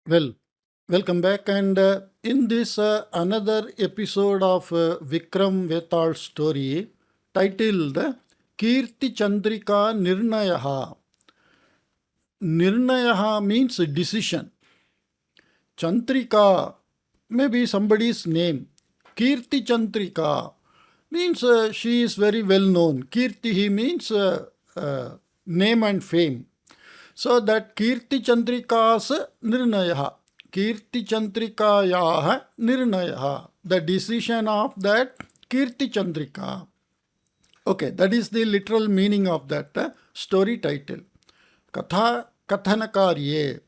Well, welcome back. And in this another episode of Vikram Vetal story titled KirtiChandrika Nirnayaha. Nirnayaha means decision. Chandrika may be somebody's name. KirtiChandrika means she is very well known. Kirti means name and fame. So that KirtiChandrika's Nirnayaha. KirtiChandrikayaha Nirnayaha. The decision of that KirtiChandrika. Okay, that is the literal meaning of that story title. Katha Kathanakarye.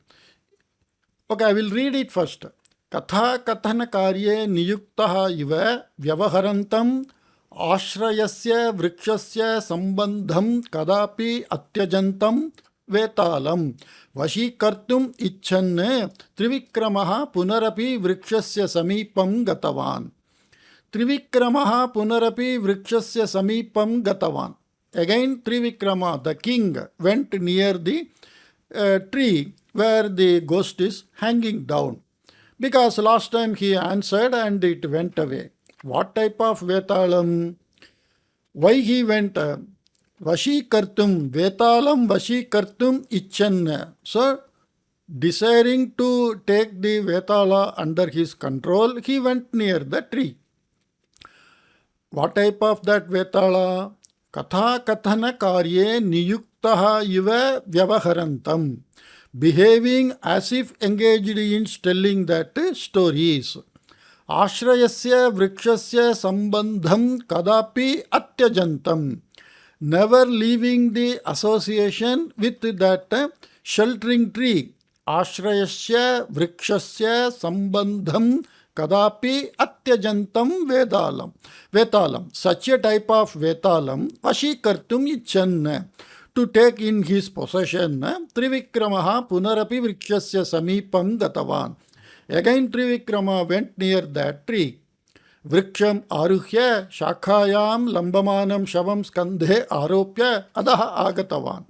Okay, I will read it first. Katha Kathanakarye Niyuktaha iva Vyavaharantam Ashrayasya Vrikshasya Sambandham Kadapi Atyajantam Vetalam Vashikartum Ichanne Trivikramaha Punarapi Vrikshasya Samipam Gatavan. Trivikramaha Punarapi Vrikshasya Samipam Gatavan. Again, Trivikrama, the king, went near the tree where the ghost is hanging down. Because last time he answered and it went away. What type of Vetalam? Why he went? Vashikartum, Vetalam Vashikartum Ichan. So, desiring to take the Vetala under his control, he went near the tree. What type of that Vetala? Katha Kathana Karye Niyuktaha Iva Vyavaharantam. Behaving as if engaged in telling that stories. Ashrayasya Vrikshasya Sambandham Kadapi Atyajantam. Never leaving the association with that sheltering tree. Ashrayasya Vrikshasya Sambandham Kadapi Atyajantam Vetalam. Such a type of Vetalam Vashikartum Ichan. To take in his possession. Trivikramaha Punarapi Vrikshasya Samipam Gatavan. Again Trivikrama went near that tree. Vriksham Aruhya Shakhayam Lambamanam Shavam Skandhe Aropya Adaha Agatavan.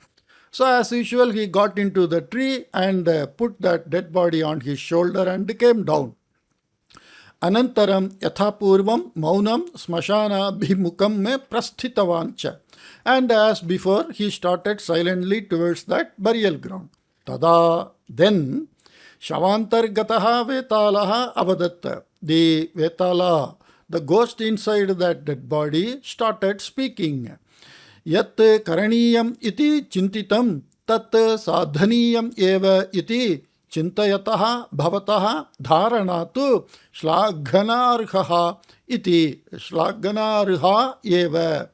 So as usual he got into the tree and put that dead body on his shoulder and came down. Anantaram Yathapurvam Maunam Smashana Bhimukam Me Prasthitavancha. And as before, he started silently towards that burial ground. Tada, then, Shavantargataha Vetalaha Avadatta. The Vetala, the ghost inside that dead body, started speaking. Yat karaniyam iti chintitam tat sadhaniyam eva iti chintayataha bhavataha dharanatu shlaghanarhaha iti shlaghanarha eva.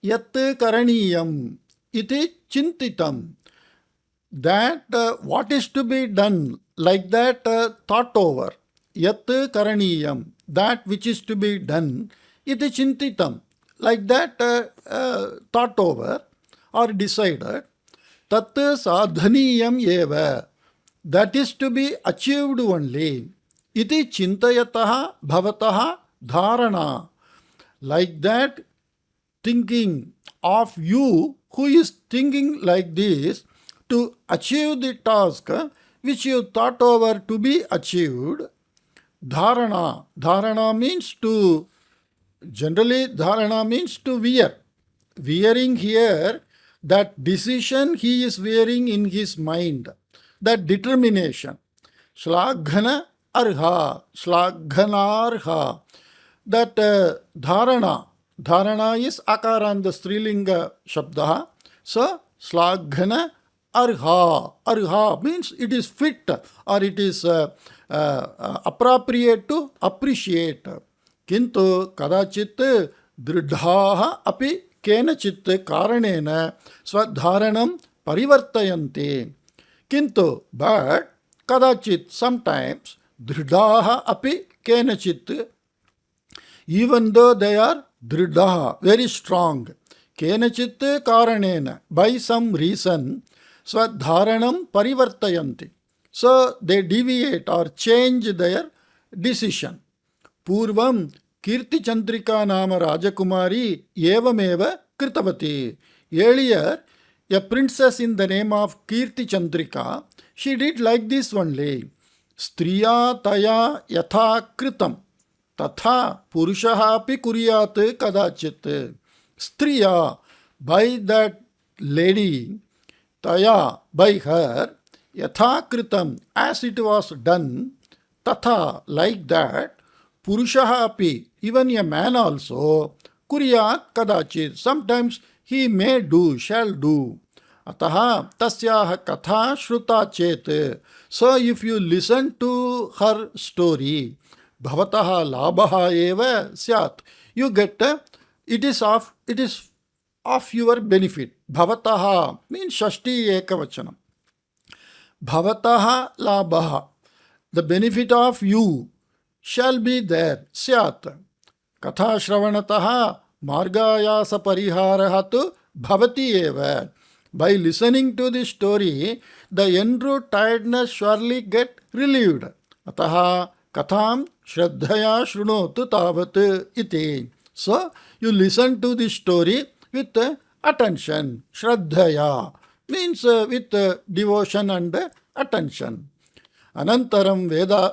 Yat karaniyam iti chintitam. That what is to be done, like that thought over. Yat karaniyam, that which is to be done, iti chintitam, like that thought over or decided. Tat sadhaniyam eva, that is to be achieved only. Iti chintayataha bhavataha dharana, like that thinking of you who is thinking like this to achieve the task which you thought over to be achieved. Dharana. Dharana means to, generally dharana means to wear. Wearing here, that decision he is wearing in his mind, that determination. Shlaghana arha, shlaghanarha. That dharana. Dharana is akaran, the Strilinga Shabda. So, Shlaghana arha. Arha means it is fit or it is appropriate to appreciate. Kintu kadachit dridhaha api kenachit karanena swadharanam parivartayanti. Kintu, but kadachit, sometimes, dridhaha api kenachit, even though they are dridhaha, very strong, kenachit karanena, by some reason, swadharanam parivartayanti. So they deviate or change their decision. Purvam KirtiChandrika Nama Rajakumari Evameva Kritavati. Earlier, a princess in the name of KirtiChandrika, she did like this only. Striya taya yatha kritam tatha purushaha api kuryat kadachit. Striya, by that lady, taya, by her, yatha kritam, as it was done, tatha, like that, purushaha api, even a man also, kuryat kadachit, sometimes he may do, shall do. Ataha tasyaha katha shruta chet. So if you listen to her story, bhavataha labhaha eva syat, you get it is of your benefit. Bhavataha means shashti ekavachanam. Bhavataha labhaha, the benefit of you shall be there. Syat. Katha shravanataha margayasa pariharaha tu bhavati eva. By listening to the story, the en route tiredness surely get relieved. Ataha katham shraddhaya shrunotu tavat iti. So, you listen to the story with attention. Shraddhaya means with devotion and attention. Anantaram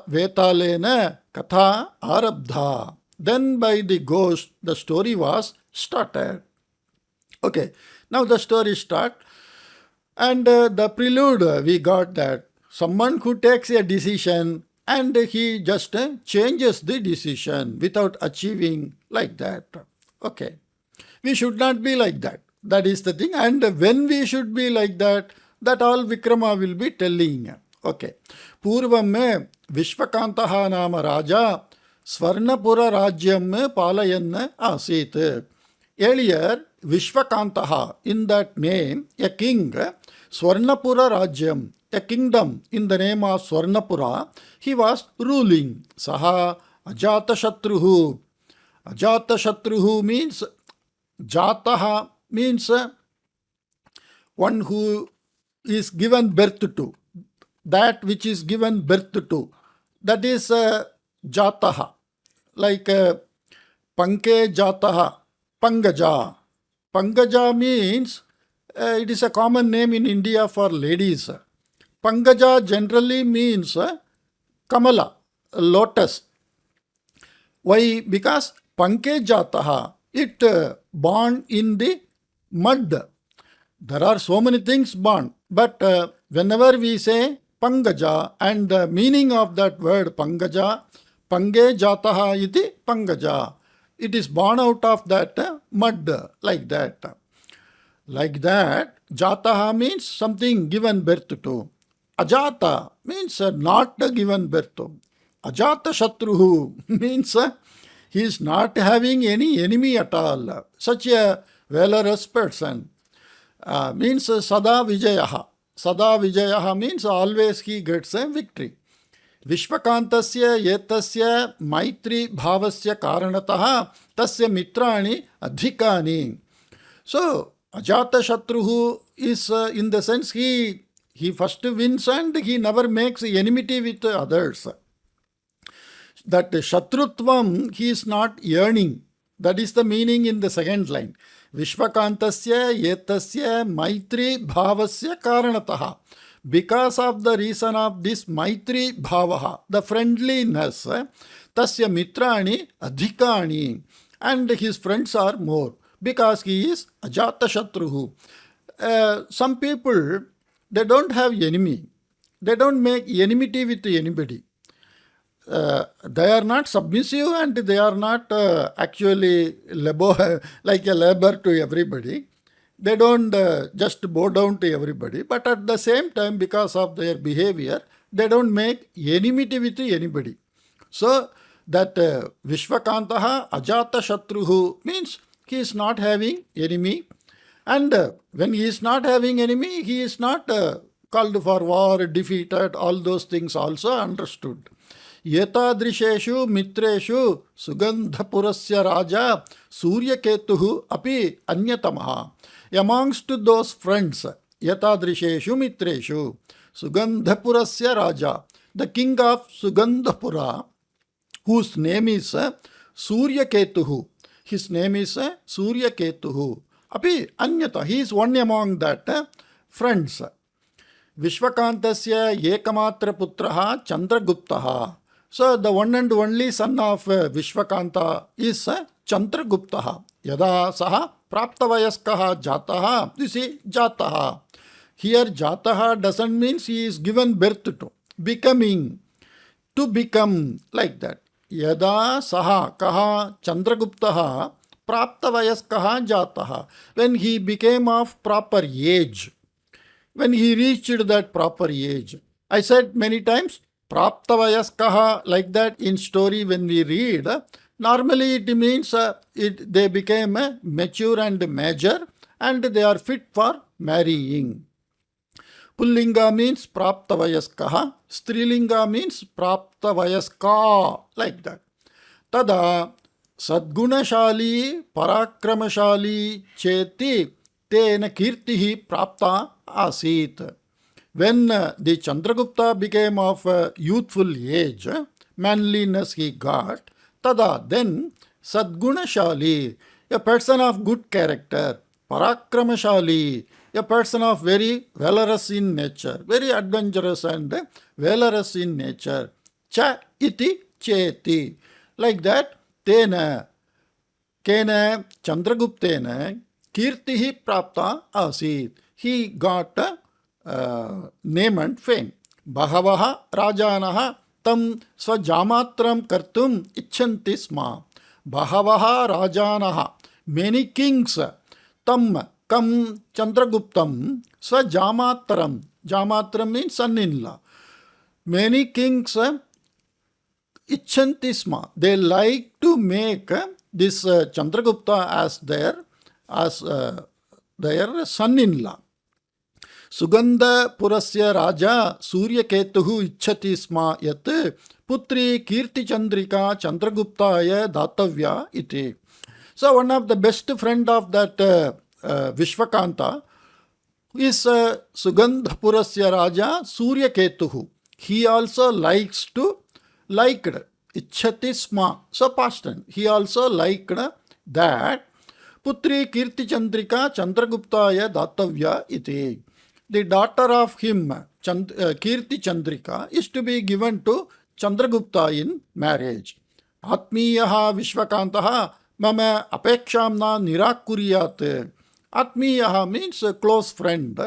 vetalena katha arabdha. Then by the ghost, the story was started. Okay, now the story starts. And the prelude, we got that someone who takes a decision and he just changes the decision without achieving like that. Okay. We should not be like that. That is the thing. And when we should be like that, that all Vikrama will be telling. Okay. Purvam mein Vishwakantaha nama Raja Swarnapura Rajyam Palayan Asit. Earlier, Vishwakantaha, in that name, a king, Swarnapura Rajyam, a kingdom in the name of Swarnapura, he was ruling. Saha Ajata Shatruhu. Ajata Shatruhu means, Jataha means one who is given birth to. That which is given birth to. That is Jataha. Like Panke Jataha, Pangaja. Pangaja means it is a common name in India for ladies. Pangaja generally means Kamala, lotus. Why? Because Panke Jataha, it born in the mud. There are so many things born, but whenever we say Pangaja, and the meaning of that word Pangaja, Pange Jataha iti Pangaja, it is born out of that mud, like that. Like that, Jataha means something given birth to. Ajata means not given birth to. Ajata Shatruhu means he is not having any enemy at all. Such a valorous person. Means Sada Vijayaha. Sada Vijayaha means always he gets a victory. Vishwakantasya yetasya maitri bhavasya karanataha tasya mitrani adhikani. So, Ajata Shatruhu is in the sense he first wins and he never makes enmity with others. That Shatrutvam he is not yearning. That is the meaning in the second line. Vishwakantasya yetasya maitri bhavasya karanataha. Because of the reason of this maitri bhavaha, the friendliness, tasya mitrani adhikani, and his friends are more, because he is ajata shatruhu. Some people, they don't have enemy. They don't make enmity with anybody. They are not submissive and they are not actually like a labor to everybody. They don't just bow down to everybody, but at the same time, because of their behavior, they don't make enmity with anybody. So, that Vishwakantaha Ajata Shatruhu means he is not having enemy. And when he is not having enemy, he is not called for war, defeated, all those things also understood. Yetadrisheshu mitreshu sugandhapurasya raja suryaketuhu api anyatamaha. Amongst those friends, yetadrisheshu mitreshu sugandhapurasya raja, the king of Sugandhapura, whose name is Suryaketuhu. His name is Suryaketuhu. Api anyata, he is one among that friends. Vishwakantasya Ekamatra Putraha Chandraguptaha. So the one and only son of Vishwakanta is Chandraguptaha. Yada saha praptavayaskaha jataha. You see, jataha. Here jataha doesn't mean he is given birth to. Becoming. To become, like that. Yada saha kaha Chandraguptaha praptavayaskaha jataha. When he became of proper age. When he reached that proper age. I said many times, praptavayaskaha, like that in story when we read, normally it means they became mature and major and they are fit for marrying. Pullinga means praptavayaskaha, Strilinga means praptavayaska, like that. Tada sadgunashali parakramashali cheti tena kirtihi prapta asit. When the Chandragupta became of youthful age, manliness he got, tada then sadgunashali, a person of good character, parakramashali, a person of very valorous in nature, very adventurous and valorous in nature, cha iti cheti, like that, tena kena Chandraguptena kirtihi prapta asit. He got name and fame. Bahavaha rajanaha tam swajamatram kartum icchanti sma. Bahavaha rajanaha, many kings, tam kam Chandraguptam swajamatram. Jamatram means son-in-law. Many kings icchanti sma. They like to make this Chandragupta as their son-in-law. Sugandha Purasya Raja Surya Ketuhu Ichchati Sma Yat Putri KirtiChandrika Chandraguptaya Datavya Iti. So one of the best friend of that Vishwakanta is Sugandha Purasya Raja Surya Ketuhu. He also liked Ichchati Sma. So past tense. He also liked that Putri KirtiChandrika Chandraguptaya Datavya Iti. The daughter of him, KirtiChandrika, is to be given to Chandragupta in marriage. Atmiyaha Vishwakantaha mama apekshamna nirakuriyat. Atmiyaha means a close friend.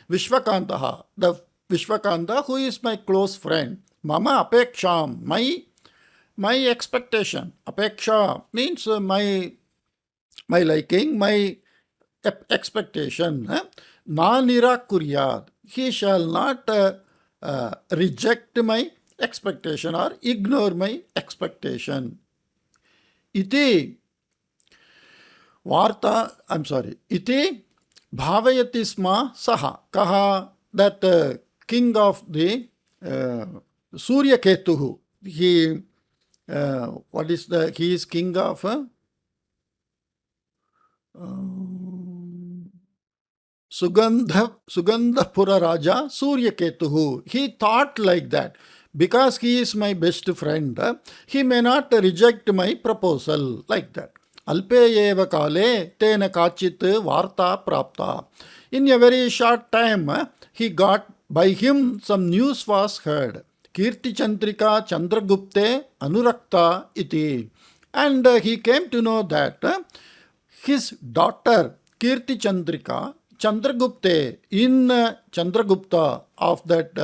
Vishwakantaha, the Vishwakanta who is my close friend. Mama apeksham, my expectation. Apeksha means my liking, my expectation. Na nirakuryat. He shall not reject my expectation or ignore my expectation. Iti Varta, Iti bhavayati sma saha. Kaha, that king of the Surya Ketuhu. He is king of Sugandhapura Raja Surya Ketuhu. He thought like that. Because he is my best friend, he may not reject my proposal, like that. Alpeyeva kale tena kachit varta prapta. In a very short time, he got, by him some news was heard. KirtiChandrika Chandragupte Anurakta iti. And he came to know that his daughter KirtiChandrika Chandragupte in Chandragupta of that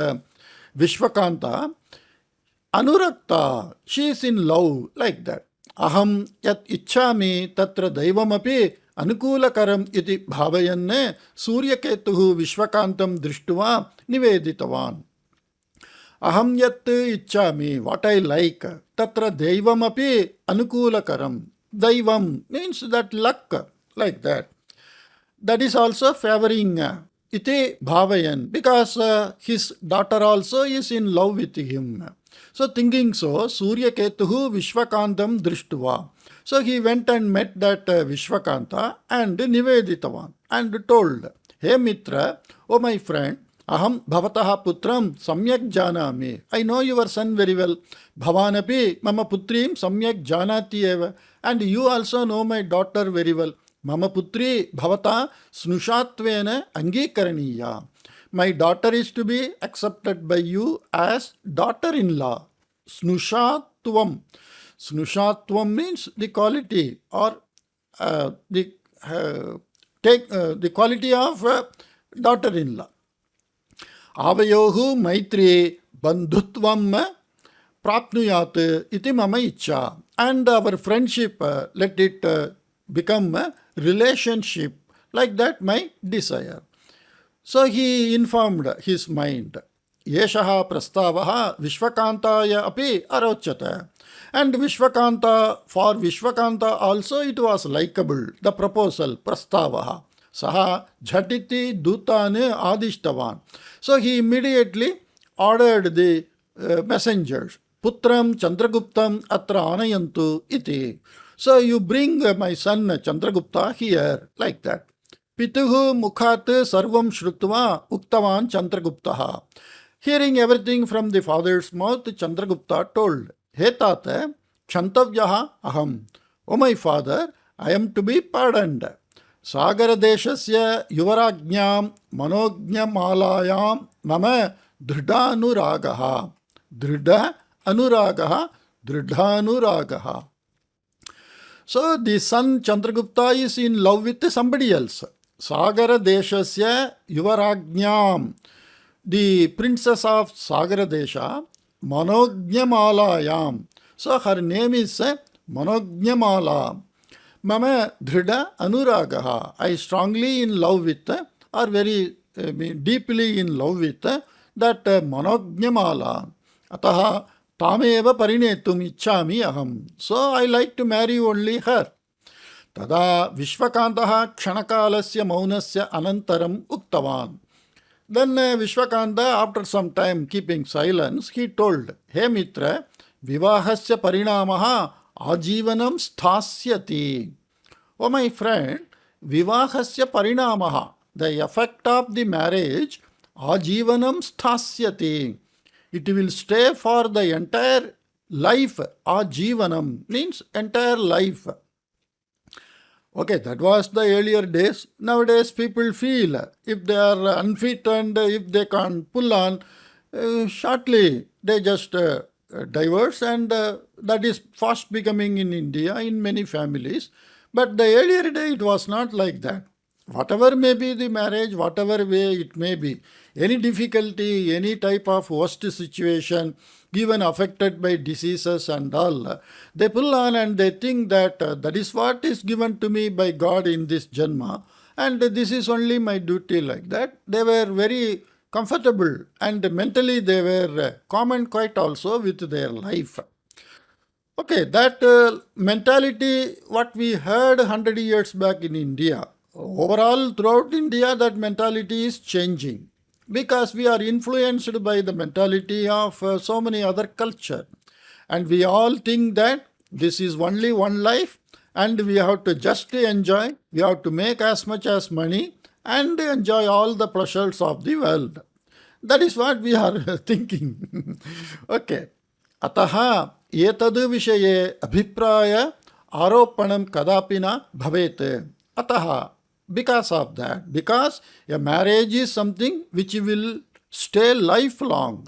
Vishwakanta Anurakta, she is in love, like that. Aham yat ichchami tatra daivamapi anukulakaram iti bhavayanne Suryaketuhu Vishwakantam drishtva niveditavan. Aham yat ichchami, what I like, tatra daivamapi anukulakaram. Daivam means that luck, like that. That is also favoring iti bhavayan, because his daughter also is in love with him. So thinking so, Surya Ketuhu Vishwakantam Drishtva. So he went and met that Vishwakanta and Niveditavan and told, Hey Mitra, oh my friend, Aham Bhavataha Putram Samyak Janami. I know your son very well. Bhavanapi Mama Putrim Samyak Janati eva. And you also know my daughter very well. Mama Putri Bhavata Snushatvena Angikaraniya. my daughter is to be accepted by you as daughter-in-law. Snushatvam. Snushatvam means the quality or the quality of daughter-in-law. Avayohu maitri bandhutvam prapnuyat iti mama icha. And our friendship, let it become a relationship. Like that my desire. So he informed his mind. Yeshaha prastavaha Vishwakantaya api arochata. And Vishwakanta, for Vishwakanta also it was likable, the proposal, prastavaha. Saha jhatiti dutane adishtavan. So he immediately ordered the messengers. Putram Chandraguptam atra anayantu iti. So you bring my son Chandragupta here, like that. Pituhu mukhat sarvam shrutva uktavan Chandraguptaha. Hearing everything from the father's mouth, Chandragupta told, He tate, kshantavyaha aham. O my father, I am to be pardoned. Sagara deshasya yuvarajñam manojñamalayam mama dridhanuragaha. Dridha anuragaha, dridhanuragaha. So the son Chandragupta is in love with somebody else. Sagara deshasya yuvarajñam. The princess of Sagara Desha, Manojñamalayam. So her name is Manojñamala. Mama Dhrida Anuragaha. I strongly in love with, or very deeply in love with, that Manojñamala. Ataha Tameva Parinetum Ichchami Aham. So I like to marry only her. Tada Vishwakantaha Kshanakalasya Maunasya Anantaram Uktavan. Then Vishwakanta, after some time keeping silence, he told, Hey Mitra, Vivahasya Parinamaha Ajivanam Sthasyati. Oh my friend, Vivahasya Parinamaha, the effect of the marriage, Ajivanam Sthasyati. It will stay for the entire life. Ajivanam means entire life. Okay, that was the earlier days. Nowadays, people feel if they are unfit and if they can't pull on, shortly they just divorce, and that is fast becoming in India in many families. But the earlier day, it was not like that. Whatever may be the marriage, whatever way it may be, any difficulty, any type of worst situation, even affected by diseases and all, they pull on and they think that that is what is given to me by God in this Janma, and this is only my duty, like that. They were very comfortable and mentally they were common quite also with their life. Okay, that mentality, what we heard 100 years back in India, overall throughout India, that mentality is changing. Because we are influenced by the mentality of so many other culture. And we all think that this is only one life and we have to just enjoy, we have to make as much as money and enjoy all the pleasures of the world. That is what we are thinking. Okay. Ataha etadu vishaye abhipraya aropanam kadapina bhavete. Ataha. Because of that, because a marriage is something which will stay lifelong.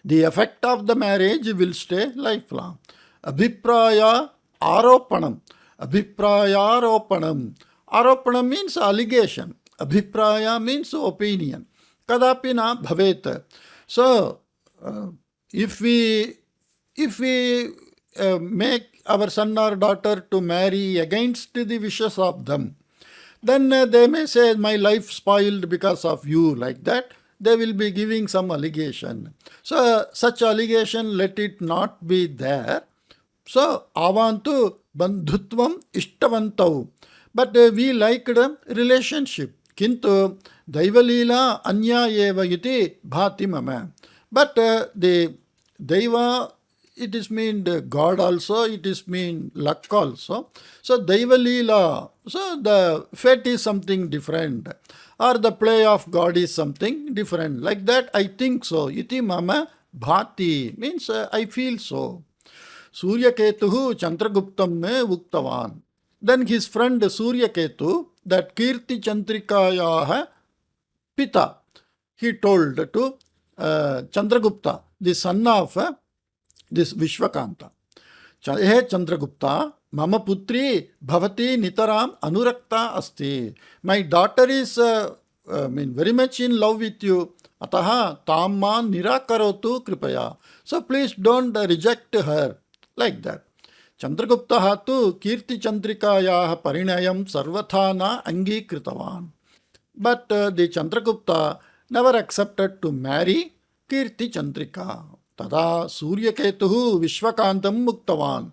The effect of the marriage will stay lifelong. Abhipraya aropanam. Abhipraya aropanam. Aropanam means allegation. Abhipraya means opinion. Kadapina bhavet. So, if we make our son or daughter to marry against the wishes of them, then they may say, my life spoiled because of you, like that. They will be giving some allegation. So, such allegation, let it not be there. So, avantu bandhutvam ishtavantav. But we liked a relationship. Kintu daivalila anya eva iti bhati mama. But the daiva, it is mean God also, it is mean luck also. So Daiva Leela, so the fate is something different, or the play of God is something different. Like that, I think so. Iti mama bhati means I feel so. Surya Ketuhu Chandraguptam me uktavan. Then his friend Surya Ketu, that KirtiChandrikayaha Pita. he told to Chandragupta, the son of this Vishwakanta. He Chandragupta, mama putri bhavati nitaram anurakta asti. My daughter is very much in love with you. Ataha tamman nirakarotu kripaya. So please don't reject her. Like that. Chandragupta tu KirtiChandrikayaha parinayam sarvatha na angikirtavan. But the Chandragupta never accepted to marry KirtiChandrika. Tada Suryaketuhu Vishwakantam Muktavan.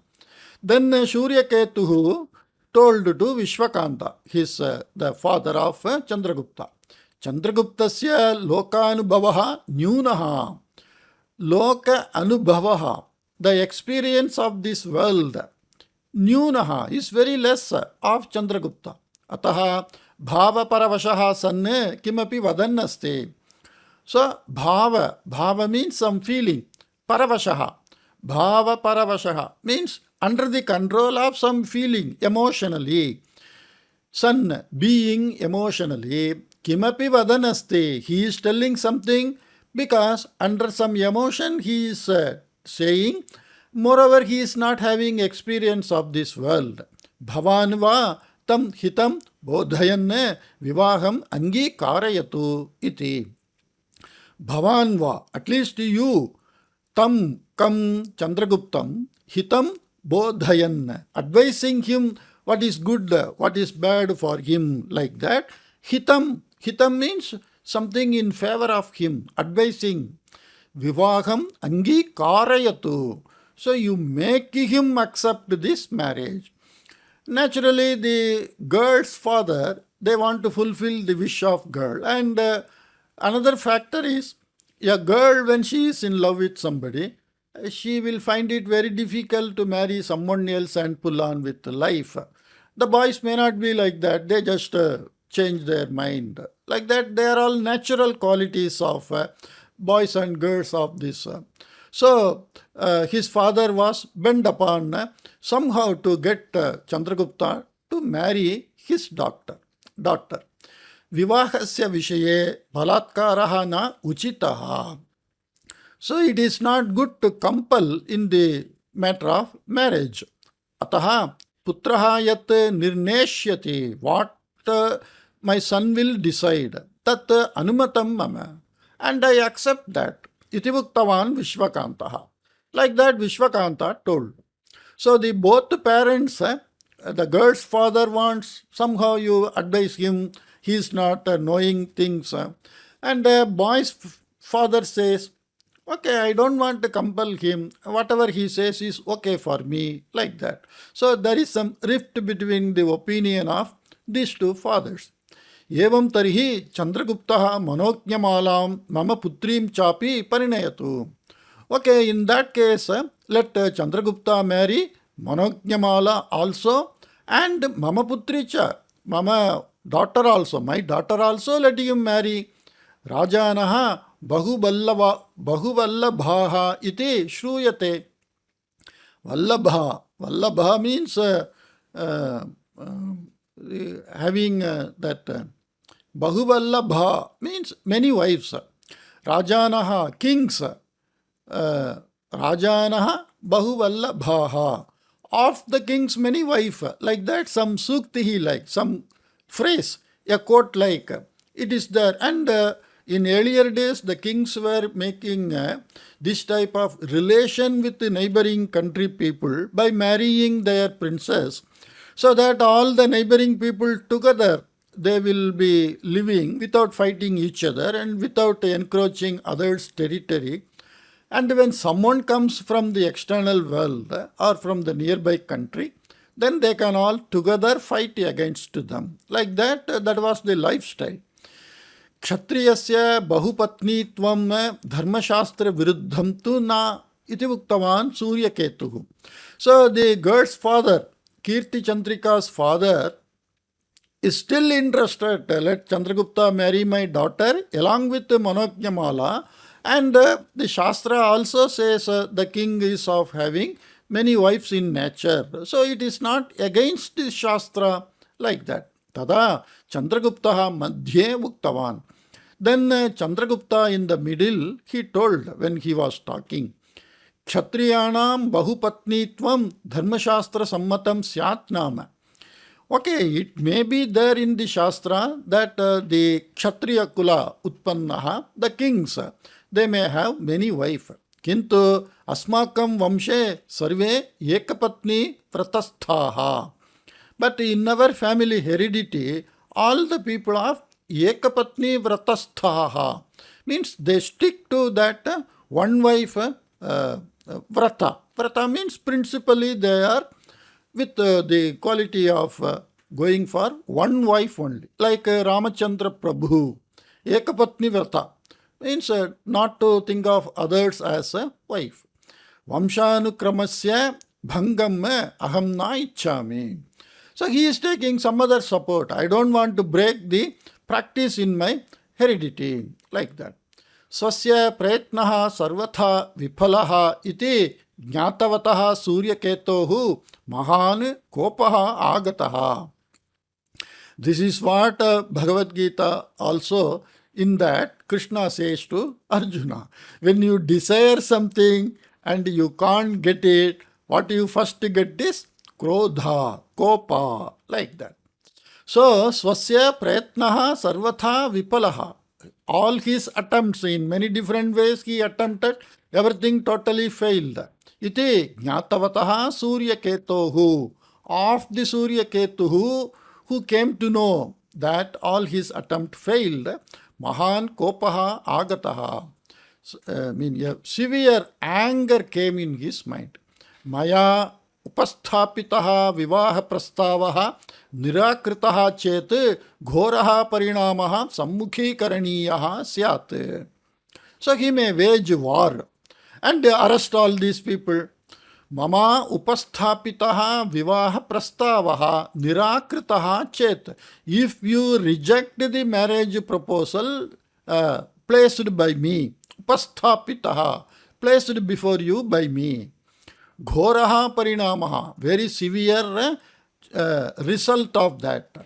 Then Suryaketuhu told to Vishwakanta, his the father of Chandragupta. Chandraguptasya lokanubhavaha nyunaha. Loka anubhavaha. The experience of this world, nyunaha, is very less of Chandragupta. Ataha bhava paravashaha sanne kimapi vadannasti. So bhava means some feeling. Paravashaha. Bhava paravashaha means under the control of some feeling emotionally. Son, being emotionally. Kimapi vadanasti. He is telling something because under some emotion he is saying. Moreover, he is not having experience of this world. Bhavanva tam hitam bodhayanne vivaham angi karayatu iti. Bhavanva, at least you, tam kam Chandraguptam, hitam bodhayan, advising him what is good, what is bad for him, like that. Hitam means something in favor of him, advising. Vivaham angi karayatu. So you make him accept this marriage. Naturally, the girl's father, they want to fulfill the wish of girl. And another factor is, a girl, when she is in love with somebody, she will find it very difficult to marry someone else and pull on with life. The boys may not be like that. They just change their mind. Like that, they are all natural qualities of boys and girls of this. So, his father was bent upon somehow to get Chandragupta to marry his daughter. Vivahasya vishaye balatkaraha na uchitaha. So it is not good to compel in the matter of marriage. Ataha putraha yat nirneshyati. What my son will decide. Tat anumatam mama. And I accept that. Iti muktavan Vishwakantaha. Like that Vishwakanta told. So the both parents, the girl's father wants, somehow you advise him, he is not knowing things. And the boy's father says, okay, I don't want to compel him. Whatever he says is okay for me, like that. So there is some rift between the opinion of these two fathers. Evam tarhi Chandraguptaha manoknyamalam mama putrim chapi parinayatu. Okay, in that case, let Chandragupta marry Manoknyamala also and mama putricha, mama daughter also, my daughter also, let him marry. Rajanaha bahuvallabhaha iti shruyate. Vallabha means having that. Bahuvallabha means many wives. Rajanaha, kings. Rajanaha bahuvallabhaha. Of the king's many wives. Like that, some sukti he like, some phrase, a quote like. It is there. And in earlier days, the kings were making this type of relation with the neighboring country people by marrying their princess, so that all the neighboring people together, they will be living without fighting each other and without encroaching others' territory. And when someone comes from the external world or from the nearby country, then they can all together fight against them. Like that, that was the lifestyle. Kshatriyasya bahupatnitvam dharmashastra viruddham tu na iti uktavan Suryaketuhu. So the girl's father, KirtiChandrika's father, is still interested. Let Chandragupta marry my daughter along with Manoknyamala. And the Shastra also says the king is of having many wives in nature. So it is not against the Shastra like that. Tada Chandraguptaha madhye uktavan. Then Chandragupta in the middle, he told when he was talking, Kshatriyanam bahupatnitvam dharmashastra sammatam syat nama. Okay, it may be there in the Shastra that the Kshatriya Kula Utpannaha, the kings, they may have many wives. Kintu asmakam vamshe sarve ekapatni pratasthaha. But in our family heredity, all the people are ekapatni vratasthaha. Means they stick to that one wife vrata. Vrata means principally they are with the quality of going for one wife only. Like Ramachandra Prabhu, ekapatni vrata. Means not to think of others as a wife. Vamshanukramasya bhangam aham na ichchami. So he is taking some other support. I don't want to break the practice in my heredity. Like that. Swasya prayatnaha sarvatha vipalaha iti jnatavataha suryaketohu mahan kopaha agataha. This is what Bhagavad Gita also, in that Krishna says to Arjuna, when you desire something and you can't get it, what you first get is krodha, kopa, like that. So, swasya prayatnaha sarvatha vipalaha. All his attempts in many different ways he attempted, everything totally failed. Iti jnatavataha surya ketohu. Of the Surya Ketuhu, who came to know that all his attempt failed, mahan kopaha agataha. A severe anger came in his mind. Maya upasthapitaha vivaha prastavaha nirakritaha chet ghoraha parinamaha sammukhikaraniyaha syat. So he may wage war and arrest all these people. Mama upasthapitaha vivaha prastavaha nirakritaha chet. If you reject the marriage proposal placed by me, upasthapitaha, placed before you by me, ghoraha parinamaha, very severe result of that.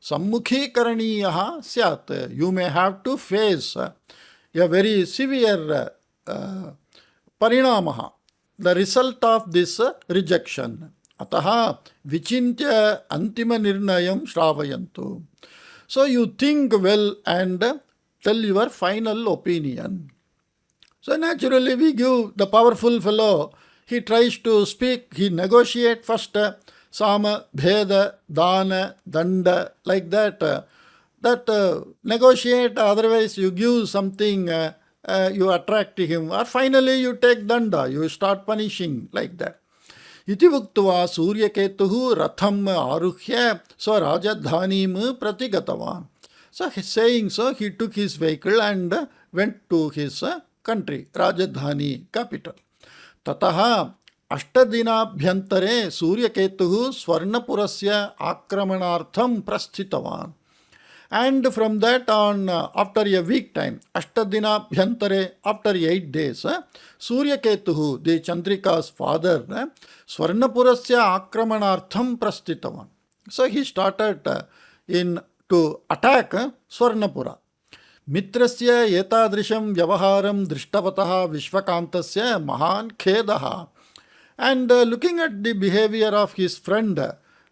Sammukhikaraniyaha syat. You may have to face a very severe parinamaha, the result of this rejection. Ataha vichintya antima nirnayam shravayantu. So you think well and tell your final opinion. So naturally we give the powerful fellow, he tries to speak, he negotiate first sama, bheda, dana, danda, like that. Negotiate, otherwise you give something, you attract him, or finally you take danda, you start punishing, like that. Iti vuktva suryaketuhu ratham aruhya swarajadhanim pratigatavan. So saying so, he took his vehicle and went to his country, Rajadhani, capital. Tataha ashtadinabhyantare suryaketuhu swarnapurasya akramanartham prasthitavan. And from that on, after a week time, Ashtadina Bhyantare, after 8 days, Suryaketuhu, the Chandrika's father, Swarnapurasya Akramanartham Prastitavan. So he started to attack Swarnapura. Mitrasya etadrisham vyavaharam drishtavataha vishvakantasya mahan khedaha. And looking at the behavior of his friend,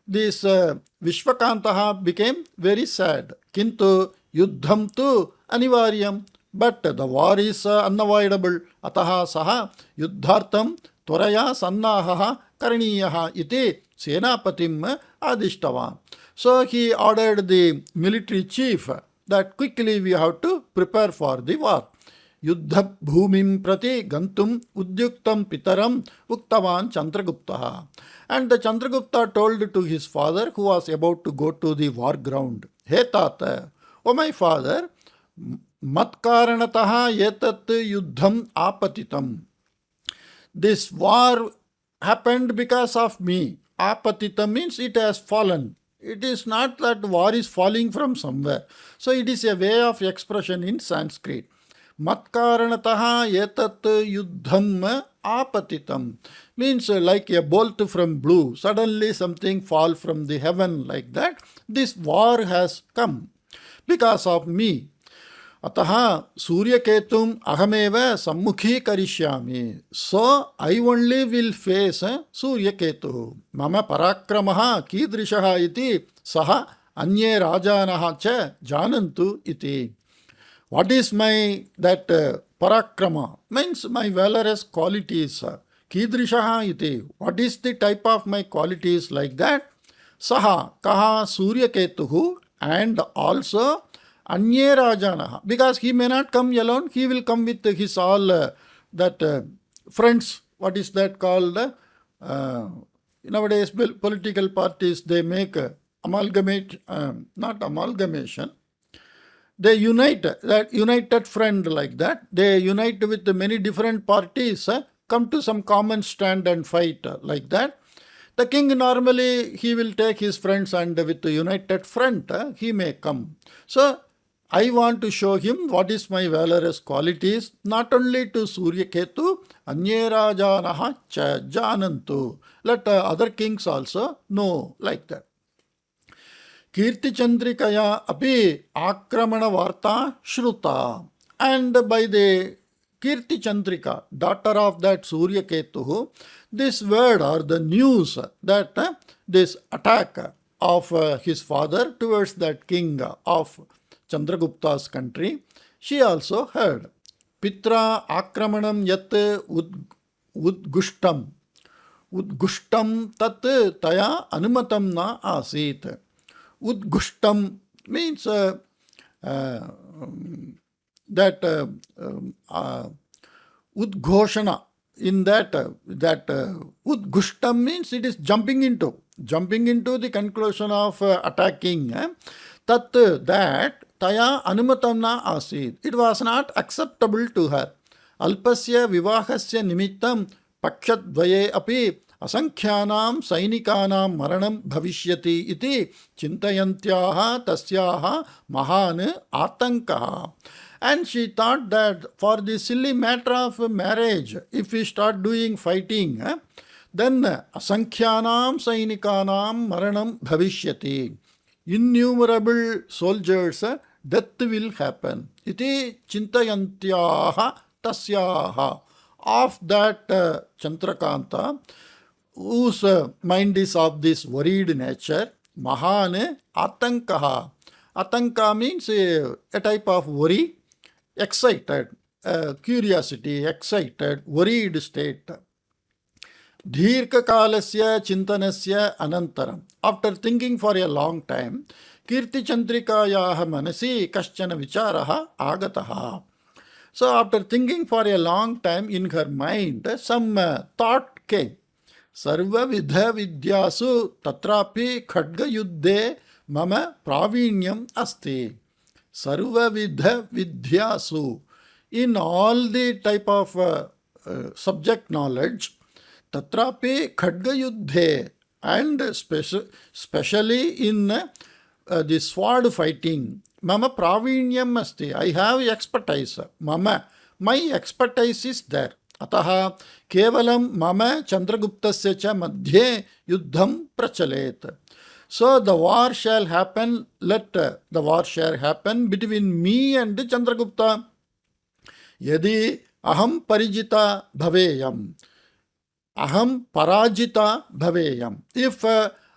this Vishvakantaha became very sad. Kintu yuddham tu anivaryam. But the war is unavoidable. Ataha saha yuddhartam tvaraya sannahaha karaniyaha iti senapatim adishtavan. So he ordered the military chief that quickly we have to prepare for the war. Yuddha bhumim prati gantum udyuktam pitaram uktavan Chandraguptaha. And the Chandragupta told to his father, who was about to go to the war ground, Hey Tata, O my father, matkaranataha yetat yuddham apatitam. This war happened because of me. Apatitam means it has fallen. It is not that war is falling from somewhere. So it is a way of expression in Sanskrit. Matkaranataha yetat yuddham apatitam means like a bolt from blue. Suddenly something fall from the heaven, like that. This war has come because of me. Ataha Suryaketum ahameva sammukhikarishami. So I only will face Suryaketu. Mama parakramaha kidrishaha iti saha anye rajanaha cha janantu iti. What is my that parakrama? Means my valorous qualities. Kidrishaha iti. What is the type of my qualities like that? Saha kaha Suryaketuhu, and also Anye Rajanaha, because he may not come alone, he will come with his all that friends. What is that called? Nowadays, political parties, they make amalgamate, not amalgamation. They unite, that united friend like that. They unite with many different parties, come to some common stand and fight like that. The king normally, he will take his friends and with the united front, he may come. So, I want to show him what is my valorous qualities, not only to Suryaketu, Anyera Janaha cha Janantu. Let other kings also know like that. KirtiChandrikaya api Akramana Varta Shruta. And by the KirtiChandrika, daughter of that Suryaketu, this word or the news that this attack of his father towards that king of Chandragupta's country, she also heard. Pitra akramanam yat udgushtam. Udgushtam tat taya anumatam na asit. Udgushtam means that udghoshana. In that udgushtam means it is jumping into the conclusion of attacking. Tat that taya anumatam na asid. It was not acceptable to her. Alpasya vivahasya nimittam pakshatvaye api asankhyanam sainikanam maranam bhavishyati iti chintayantyaha tasyaha mahan atankaha. And she thought that for the silly matter of marriage, if we start doing fighting, then asankhyanam sainikanam maranam bhavishyati. Innumerable soldiers, death will happen. Iti chintayantyaha tasyaha. Of that Chandrakanta, whose mind is of this worried nature, mahane atankaha. Atanka means a type of worry, excited, curiosity, excited, worried state. Dhirkakalasya chintanasya anantaram. After thinking for a long time, KirtiChandrikayaha manasi kaschana vicharaha agataha. So after thinking for a long time in her mind, some thought came. Sarva vidha vidyasu tatrapi khadga yuddhe mama pravinyam asti. Sarva vidha vidyasu. In all the type of subject knowledge, tatrapi khadga yuddhe, and especially in the sword fighting, mama pravinyam asti. I have expertise. Mama, my expertise is there. Ataha kevalam mama Chandraguptasya cha madhye yuddham prachalet. So the war shall happen, let the war shall happen between me and Chandragupta. Yadi aham parijita bhaveyam. Aham parajita bhaveyam. If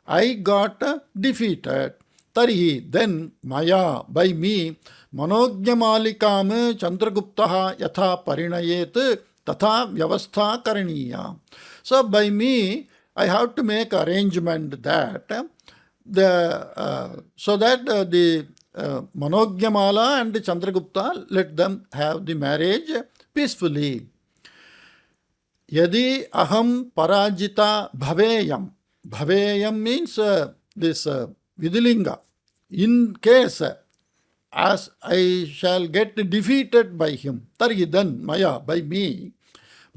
I got defeated, tarihi, then maya, by me, manognyamalikam Chandraguptaha yatha parinayet tatha vyavastha karaniya. So by me, I have to make arrangement that so that the Manogyamala and Chandragupta, let them have the marriage peacefully. Yadi aham parajita bhaveyam. Bhaveyam means this Vidilinga. In case as I shall get defeated by him, tari then maya, by me,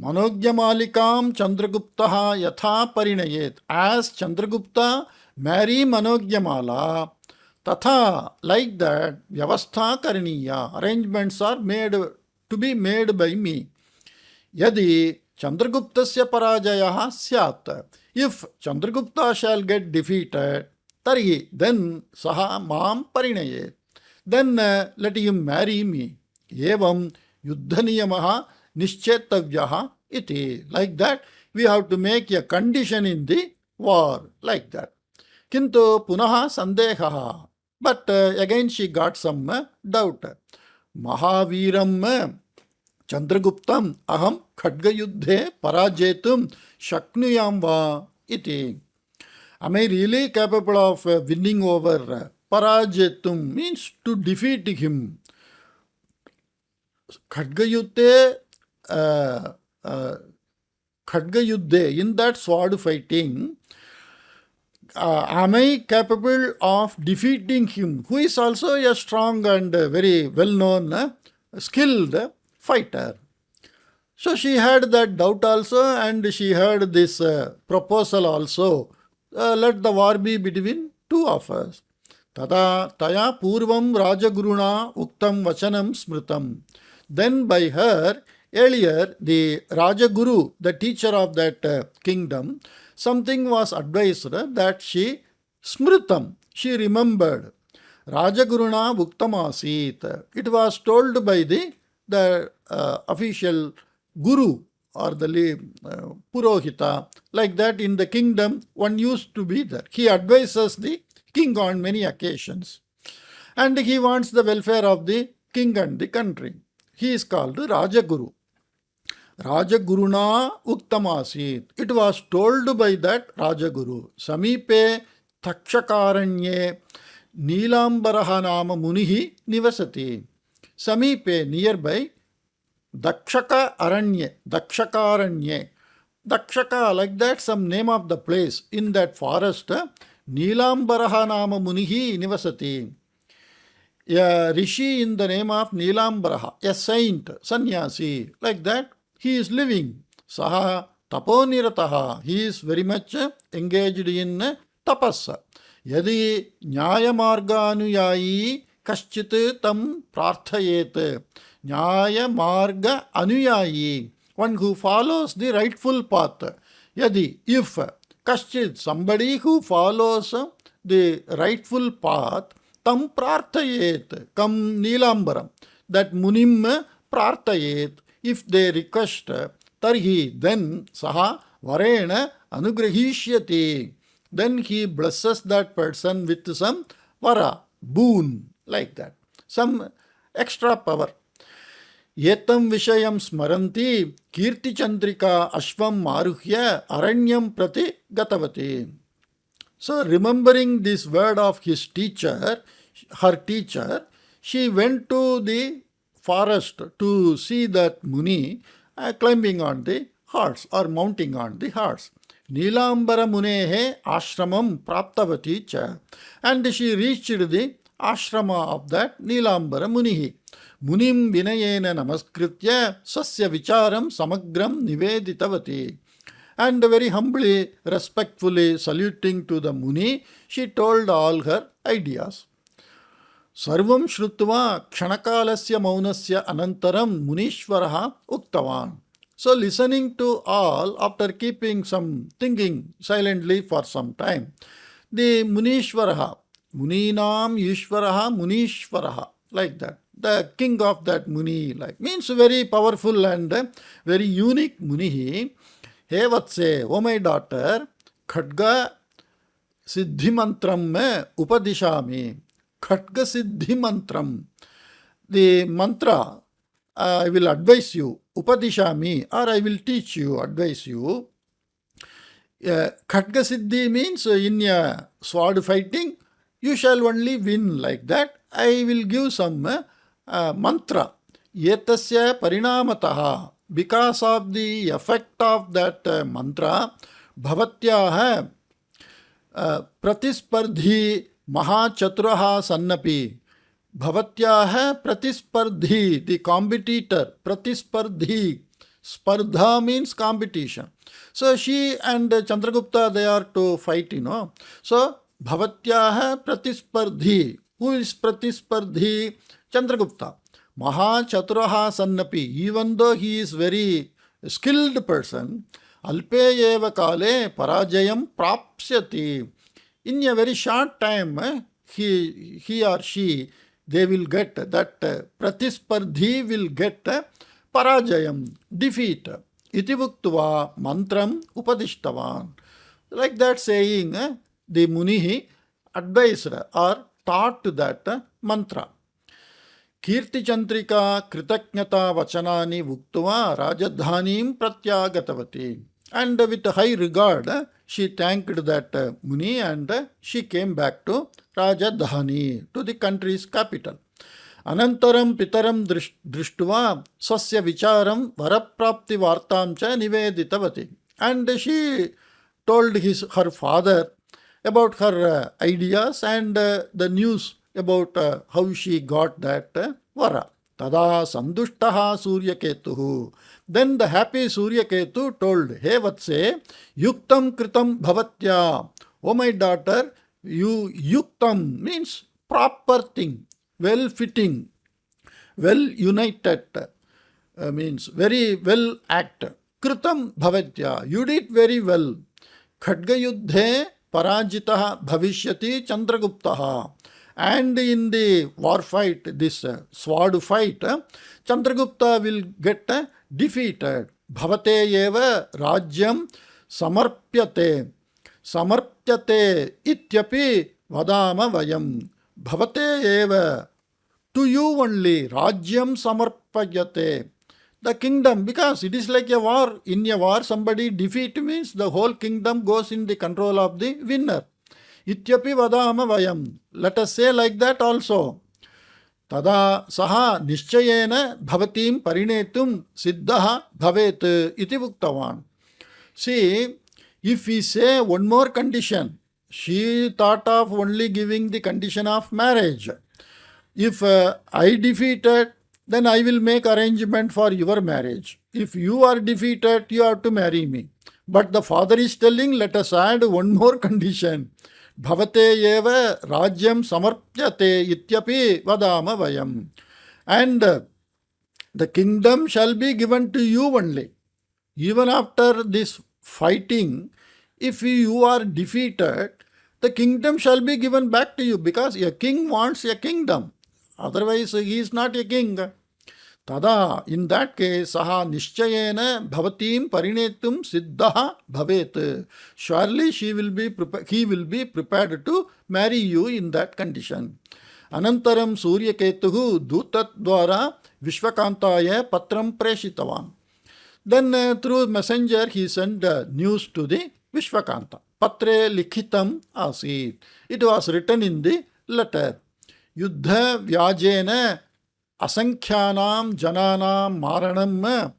Manogyamalikam Chandraguptaha yatha parinayet. As Chandragupta marry Manogyamala, tatha, like that, vyavastha karaniya. Arrangements are made to be made by me. Yadi Chandraguptasya parajayaha syat. If Chandragupta shall get defeated, tari, then saha mam parinayet. then let him marry me. Evam yuddhaniyamaha nischetavyaha iti. Like that, we have to make a condition in the war, like that. Kintu punaha sandehaha. But again she got some doubt. Mahaviram Chandraguptam aham khadgayuddhe parajetum shaknuyam va iti. Am I really capable of winning over parajetum? Means to defeat him. Khadgayuddhe, in that sword fighting, am I capable of defeating him, who is also a strong and very well-known, skilled fighter? So she had that doubt also, and she heard this proposal also. Let the war be between two of us. Tada taya purvam rajaguruna uktam vachanam smritam. Then by her, earlier, the Rajaguru, the teacher of that kingdom, something was advised that she smritam, she remembered. Rajaguruna Bhuktamasit. It was told by the official guru or the Purohita. Like that in the kingdom, one used to be there. He advises the king on many occasions. And he wants the welfare of the king and the country. He is called Rajaguru. Rajaguruna Uktamasit. It was told by that Rajaguru. Samipe Takshakaranye Nilambaraha Nama Munihi Nivasati. Samipe, nearby, Dakshaka Aranye, Dakshakaranye. Dakshaka, like that, some name of the place in that forest. Nilambaraha Nama Munihi Nivasati. A rishi in the name of Nilambaraha, a saint, sannyasi, like that, he is living. Saha taponirataha, he is very much engaged in tapasa. Yadi nyaya marganuyayi kaschit tam prarthayet. Nyaya marga anuyayi, one who follows the rightful path. Yadi, if kaschit, somebody who follows the rightful path, tam prarthayet, kam nilambaram, that munim prarthayet, if they request, tarhi, then saha varena anugrahishyati, then he blesses that person with some vara, boon, like that, some extra power. Yetam vishayam smaranti KirtiChandrika ashvam maruhya aranyam prati gatavati. So remembering this word of his teacher, her teacher, she went to the forest to see that Muni climbing on the horse or mounting on the horse. Nilambara Munehe ashramam praptavati cha. And she reached the ashrama of that Nilambara Munihi. Munim vinayena namaskritya sasya vicharam samagram niveditavati. And very humbly, respectfully saluting to the Muni, she told all her ideas. Sarvam shrutva kshanakalasya maunasya anantaram munishvaraha uktavan. So listening to all, after keeping some thinking silently for some time, the munishvaraha, muninam ishvaraha munishvaraha, like that, the king of that Muni, like, means very powerful and very unique Muni. Hey Vatse, oh my daughter, Khadga Siddhi Mantram me Upadishami. Khadga Siddhi Mantram. The mantra, I will advise you, Upadishami, or I will teach you, advise you. Khadga Siddhi means in a sword fighting, you shall only win, like that. I will give some mantra. Yetasya parinamataha. Because of the effect of that mantra, bhavatyaha pratispardhi mahachatuраha sannapi. Bhavatyaha pratispardhi, the competitor, pratispardhi. Spardha means competition. So she and Chandragupta, they are to fight, So bhavatyaha pratispardhi. Who is pratispardhi? Chandragupta. Mahachaturaha sannapi, even though he is very skilled person, alpe eva kale parajayam prapsyati. In a very short time, he or she they will get that Pratispardhi will get Parajayam, defeat. Iti Vuktva Mantram Upadishtavan. Like that saying, the Munihi advised or taught that mantra. KirtiChandrika Kritaknyata Vachanani Vuktva Rajadhanim Pratyagatavati. And with high regard, she thanked that Muni and she came back to Rajadhani, to the country's capital. Anantaram pitaram drishtva sasya vicharam varaprapti vartam cha niveditavati. And she told her father about her ideas and the news about how she got that vara. Tada sandushtaha Suryaketuhu. Then the happy Suryaketu told, Hey Vatse, yuktam kritam bhavatya. Oh my daughter, you yuktam means proper thing, well-fitting, well-united, means very well act. Kritam bhavatya, you did very well. Khadgayuddhe parajitaha bhavishyati Chandraguptaha. And in the war fight, this sword fight, Chandragupta will get defeated. Bhavate eva rajyam samarpyate. Samarpyate ityapi vadama vayam. Bhavate eva, to you only, rajyam samarpyate. The kingdom, because it is like a war. In a war, somebody defeat means the whole kingdom goes in the control of the winner. Ityapi vadama vayam. Let us say like that also. Tada saha nischayena bhavatim parinetum siddhaha bhavet iti vuktavan. See, if we say one more condition, she thought of only giving the condition of marriage. If I defeated, then I will make arrangement for your marriage. If you are defeated, you have to marry me. But the father is telling, let us add one more condition. Bhavate eva rajyam samarpyate ityapi vadama vayam. And the kingdom shall be given to you only. Even after this fighting, if you are defeated, the kingdom shall be given back to you, because a king wants a kingdom. Otherwise, he is not a king. Tada, in that case, saha nischayena bhavatim parinetum siddhaha bhavet. Surely he will be prepared to marry you in that condition. Anantaram Suryaketuhu dutat dwara Vishwakantaya patram preshitavan. Then through messenger he sent news to the Vishwakanta. Patre likhitam asit. It was written in the letter. Yuddha vyajena asankhyanam jananam maranam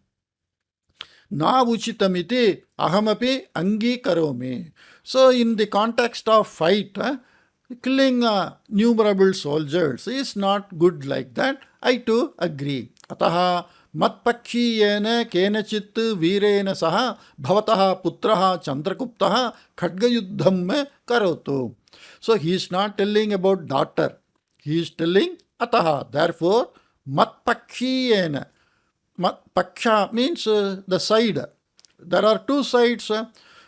na uchitamiti ahamapi angi karomi. So in the context of fight, killing numerable soldiers is not good like that. I too agree. Ataha matpakshiyena kenachit virena saha bhavataha putraha Chandraguptaha khadgayuddham karotu. So he is not telling about daughter. He is telling ataha. Therefore, matpakshiyena. Paksha means the side. There are two sides.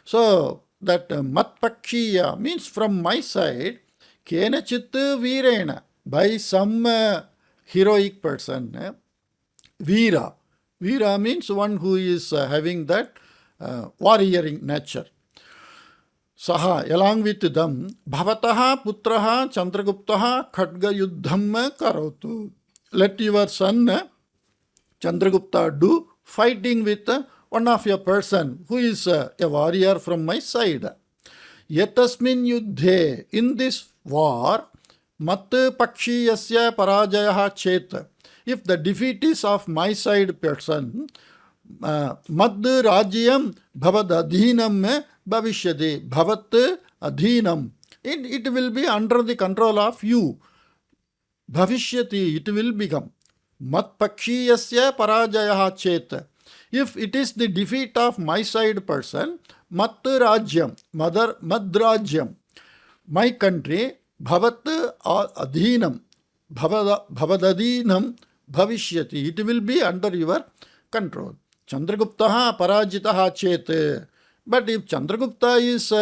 So that matpakshiya means from my side. Kenachit virena, by some heroic person. Veera. Veera means one who is having that warrioring nature. Saha, along with them, bhavataha putraha Chandraguptaha khadgayuddham karotu. Let your son Chandragupta do fighting with one of your person who is a warrior from my side. Yatasmin yuddhe, in this war, mat pakshiyasya parajayaha chet. If the defeat is of my side person, mad rajyam bhavad adhinam bhavishyati. Bhavat adhinam. It will be under the control of you. Bhavishyati, it will become. Mat pakshiyasya parajayaha chet. If it is the defeat of my side person, mat rajyam, mad rajyam, my country, bhavat adhinam, bhavadadhinam bhavishyati. It will be under your control. Chandraguptaha parajitaha chet. But if Chandragupta is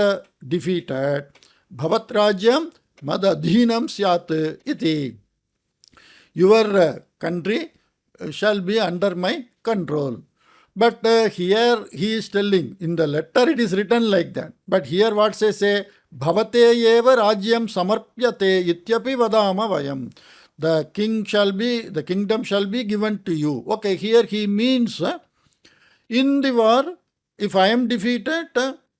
defeated, bhavat rajyam mad adhinam syat iti. Your country shall be under my control. But here he is telling, in the letter it is written like that. But here what say, Bhavate eva rajyam samarpyate ityapi vadama vayam. The kingdom shall be given to you. Okay, here he means, in the war, if I am defeated,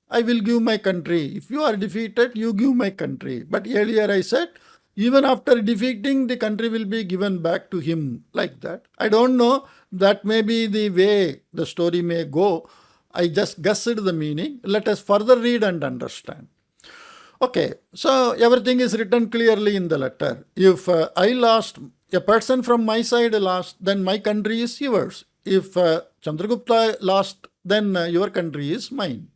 I will give my country. If you are defeated, you give my country. But earlier I said, even after defeating, the country will be given back to him, like that. I don't know. That may be the way the story may go. I just guessed the meaning. Let us further read and understand. Okay, so everything is written clearly in the letter. If I lost, a person from my side lost, then my country is yours. If Chandragupta lost, then your country is mine.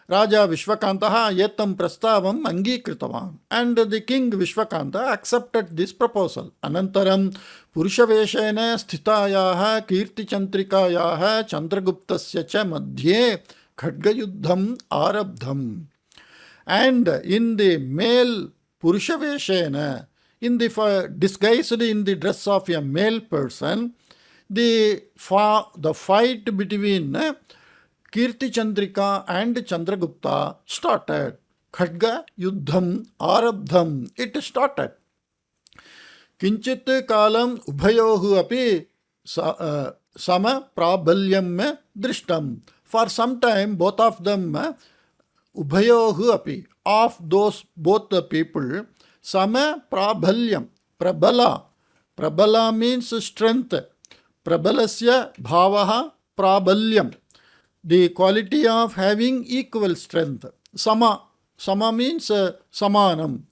Raja Vishwakantaha yetam prastavam angikritavaन्. And the king Vishwakanta accepted this proposal. Anantaram Purushaveshena sthitayaha KirtiChandrikayaha Chandraguptasya cha madhye khadgayuddham arabdham. And in the male Purushaveshena, disguised in the dress of a male person, the fight between KirtiChandrika and Chandragupta started. Khadga Yuddham Arabdham. It started. Kinchit kalam ubhayohu api sama prabalyam drishtam. For some time, both of them, ubhayohu api, of those both the people, sama prabalyam, prabala. Prabala means strength. Prabalasya bhavaha prabalyam. The quality of having equal strength. Sama means samanam,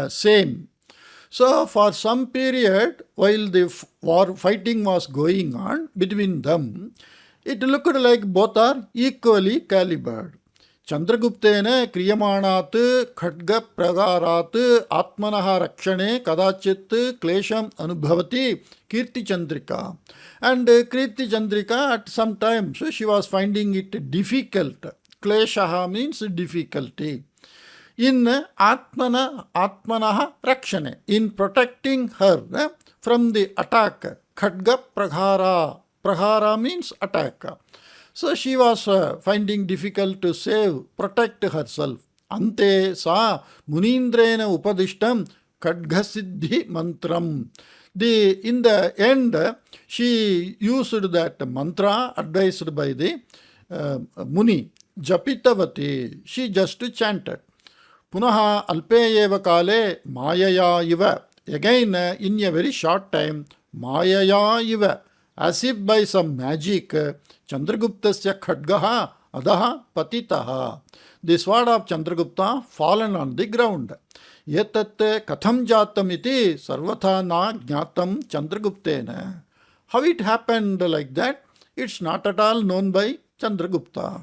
same. So for some period, while the fighting was going on between them, it looked like both are equally calibered. Chandraguptena kriyamanat khadga pragarat atmanaha rakshane kadachit klesham anubhavati KirtiChandrika. And KirtiChandrika at some times she was finding it difficult. Kleshaha means difficulty. In atmanaha rakshane, in protecting her from the attack. Khadga pragara. Prahara means attack. So she was finding difficult to protect herself. Ante sa munindrena upadishtam khadgasiddhi mantram. In the end, she used that mantra advised by the Muni, Japitavati. She just chanted. Punaha alpeyeva kale mayaya iva. Again, in a very short time, mayaya iva. As if by some magic, Chandraguptasya khadgaha adaha patitaha. The sword of Chandragupta fallen on the ground. Yetat katham jatam iti sarvatha na jnatam Chandraguptena. How it happened like that? It's not at all known by Chandragupta.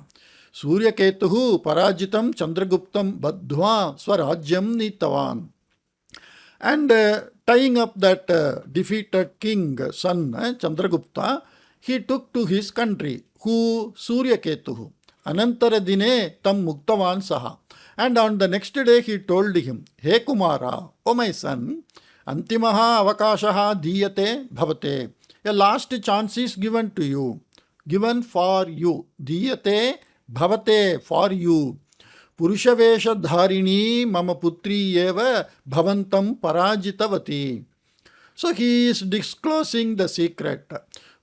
Surya Ketuhu parajitam Chandraguptam badhva swarajyam nitavan. And tying up that defeated king, son Chandragupta, he took to his country, who Surya Ketuhu. Anantara dine tam muktavan saha. And on the next day he told him, Hey Kumara, O my son, antimaha avakashaha diyate bhavate. A last chance is given to you, given for you. Diyate bhavate, for you. Purushavesha dharini mama putri eva bhavantam parajitavati. So he is disclosing the secret.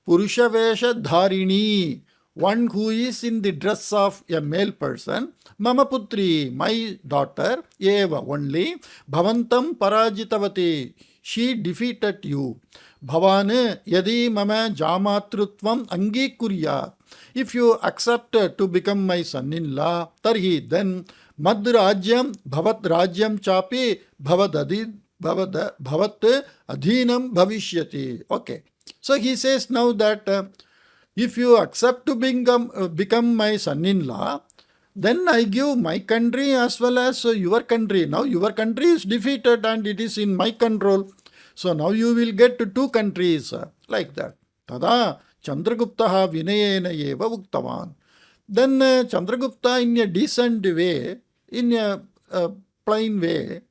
Purushavesha dharini, one who is in the dress of a male person. Mama putri, my daughter, eva only. Bhavantam parajitavati, she defeated you. Bhavan yadi mama jamatrutvam angikuryat. If you accept to become my son-in-law, tarhi, then mad rajyam bhavat rajyam chapi bhavat adhinam bhavishyati. Okay. So he says now that if you accept to become my son-in-law, then I give my country as well as your country. Now your country is defeated and it is in my control. So now you will get two countries, like that. Tada Chandraguptaha vinayena eva uktavan. Then Chandragupta, in a decent way, in a plain way,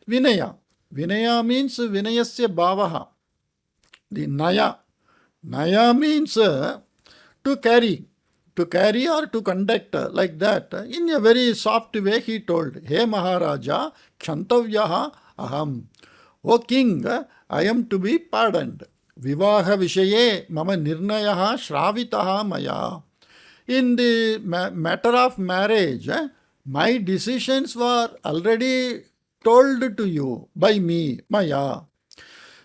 vinaya. Vinaya means vinayasya bhavaha. the Naya. Naya means to carry or to conduct, like that. In a very soft way he told, He Maharaja, Kshantavyaha aham. O king, I am to be pardoned. Vivaha Vishaye mama Nirnayaha Shravitaha Maya. In the matter of marriage, my decisions were already told to you by me, Maya.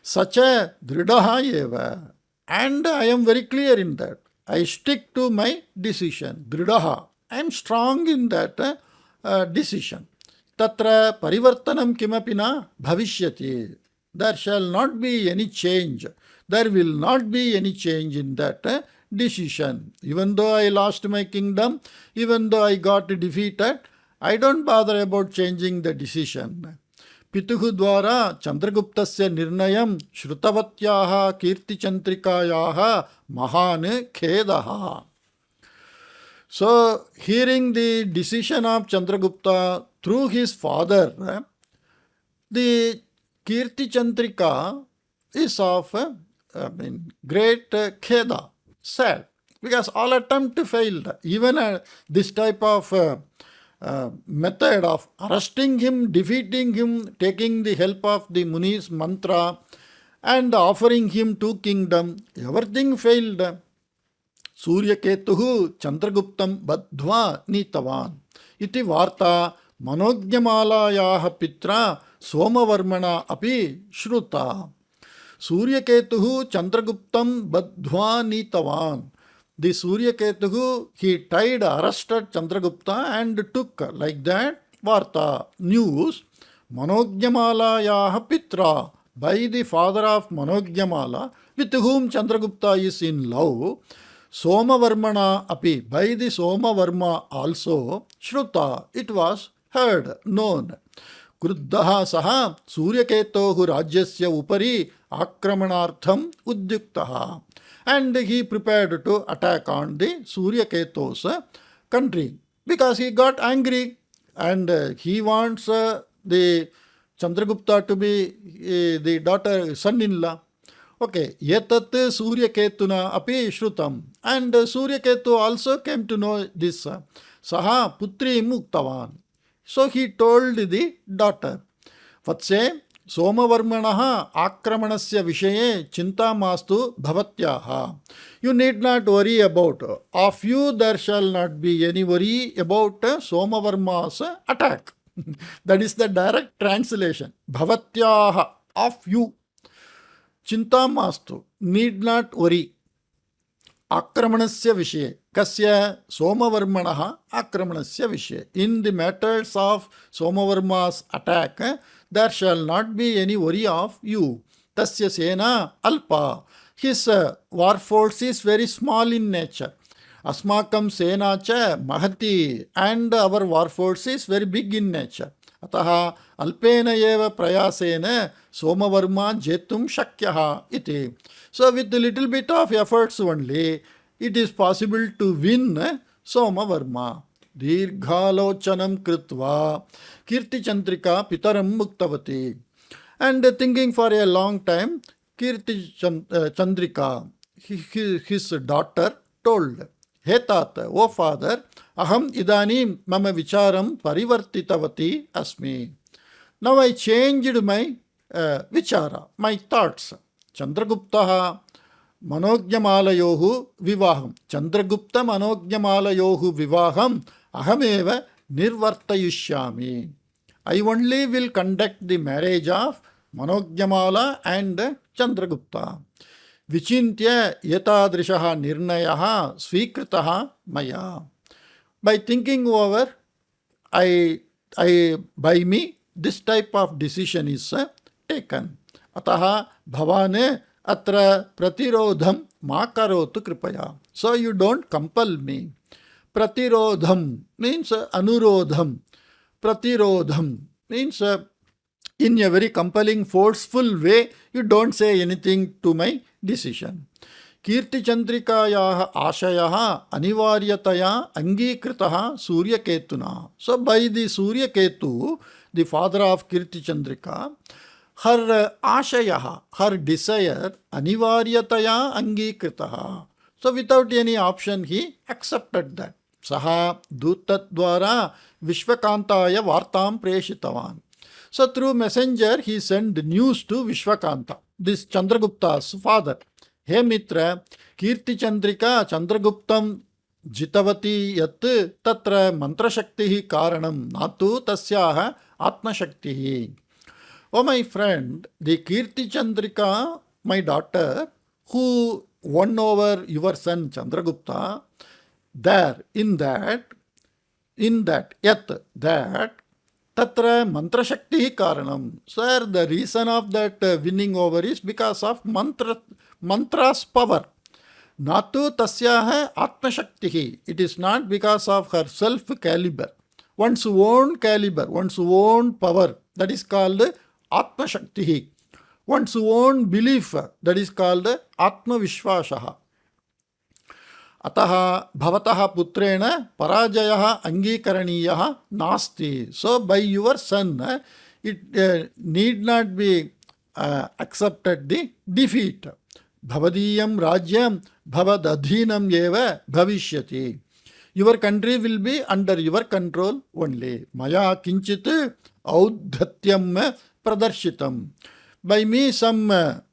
Sacha Dridaha Eva. And I am very clear in that. I stick to my decision. Dridaha. I am strong in that decision. Tatra parivartanam kimapi na bhavishyati. There shall not be any change. There will not be any change in that decision. Even though I lost my kingdom, even though I got defeated, I don't bother about changing the decision. पितुः द्वारा चंद्रगुप्तस्य निर्णयं श्रुतवत्याः कीर्तिचंद्रिकायाः महान् खेदः. So, hearing the decision of Chandragupta through his father, the KirtiChandrika is of great kheda, sad, because all attempt failed. Even this type of method of arresting him, defeating him, taking the help of the Muni's mantra and offering him two kingdoms, everything failed. Suryaketuhu Chandraguptam Badhva Nitavan. Iti Varta Manognyamalayaha Pitra Somavarmana Api Shruta. Suryaketuhu Chandraguptam Badhva Nitavan. The Suryaketuhu, he tied, arrested Chandragupta and took, like that, Varta, news, Manognyamalayaha Pitra, by the father of Manognyamala, with whom Chandragupta is in love, Somavarmana api, by the Somavarma also, Shruta, it was heard, known. Kruddaha saha Suryaketohu rajyasya upari akramanartham udyuktaha. And he prepared to attack on the Suryaketo's country because he got angry and he wants the Chandragupta to be the daughter, son-in-law. Okay, yetat Suryaketuna api shrutam. And Suryaketu also came to know this. Saha putri muktavan. So he told the daughter, Vatse Somavarmanaha akramanasya vishaye chinta mastu bhavatyaha. You need not worry about. Of you there shall not be any worry about Somavarma's attack. That is the direct translation. Bhavatyaha, of you. Chinta mastu, need not worry. Akramanasya vishaye. Kasya Somavarmanaha akramanasya vishaye. In the matters of Somavarma's attack, there shall not be any worry of you. Tasya sena alpa. His war force is very small in nature. Asmakam sena cha mahati. And our war force is very big in nature. Ataha alpena eva prayasena Somavarma jetum shakyaha iti. So with a little bit of efforts only, it is possible to win Somavarma. Dirghalochanam kritva KirtiChandrika pitaram muktavati. And thinking for a long time, KirtiChandrika, his daughter, told, He tata, O father, aham idanim mama vicharam parivartitavati asmi. Now I changed my vichara, my thoughts. Chandraguptaha Manognyamalayohu vivaham. Chandragupta Manognyamalayohu vivaham ahameva nirvartayushyami. I only will conduct the marriage of Manognyamala and Chandragupta. Vichintya yatadrishaha nirnayaha svikritaha maya. By thinking over, by me, this type of decision is taken. Ataha bhavane atra pratirodham ma karotu kripaya. So you don't compel me. Pratirodham means anurodham. Pratirodham means in a very compelling, forceful way, you don't say anything to my decision. KirtiChandrikayaha ashayaha anivaryataya angikritaha Suryaketuna. So by the Suryaketu, the father of KirtiChandrika, her ashaya, her desire, anivaryataya angikritah. So without any option, he accepted that. Saha dutat dwara Vishwakantaya vartam preshitavan. So through messenger, he sent news to Vishwakanta, this Chandragupta's father. Hey Mitra, KirtiChandrika Chandraguptam jitavati yat tatra mantrashaktihi karanam natu tasyaha atmashaktihi. Oh my friend, the KirtiChandrika, my daughter, who won over your son Chandragupta, there, in that, yat, that, tatra mantrashakti karanam. Sir, the reason of that winning over is because of mantra's power. Natu tasyaha atmashaktihi. It is not because of her self caliber. One's own caliber, one's own power, that is called atmashaktihi. One's own belief, that is called atmavishvashaha. Ataha bhavataha putrena parajayaha angikaraniyah nasti. So by your son, it need not be accepted the defeat. Bhavadiyam rajyam bhavadadhinam eva bhavishyati. Your country will be under your control only. Maya kinchit audhatyam pradarshitam. By me some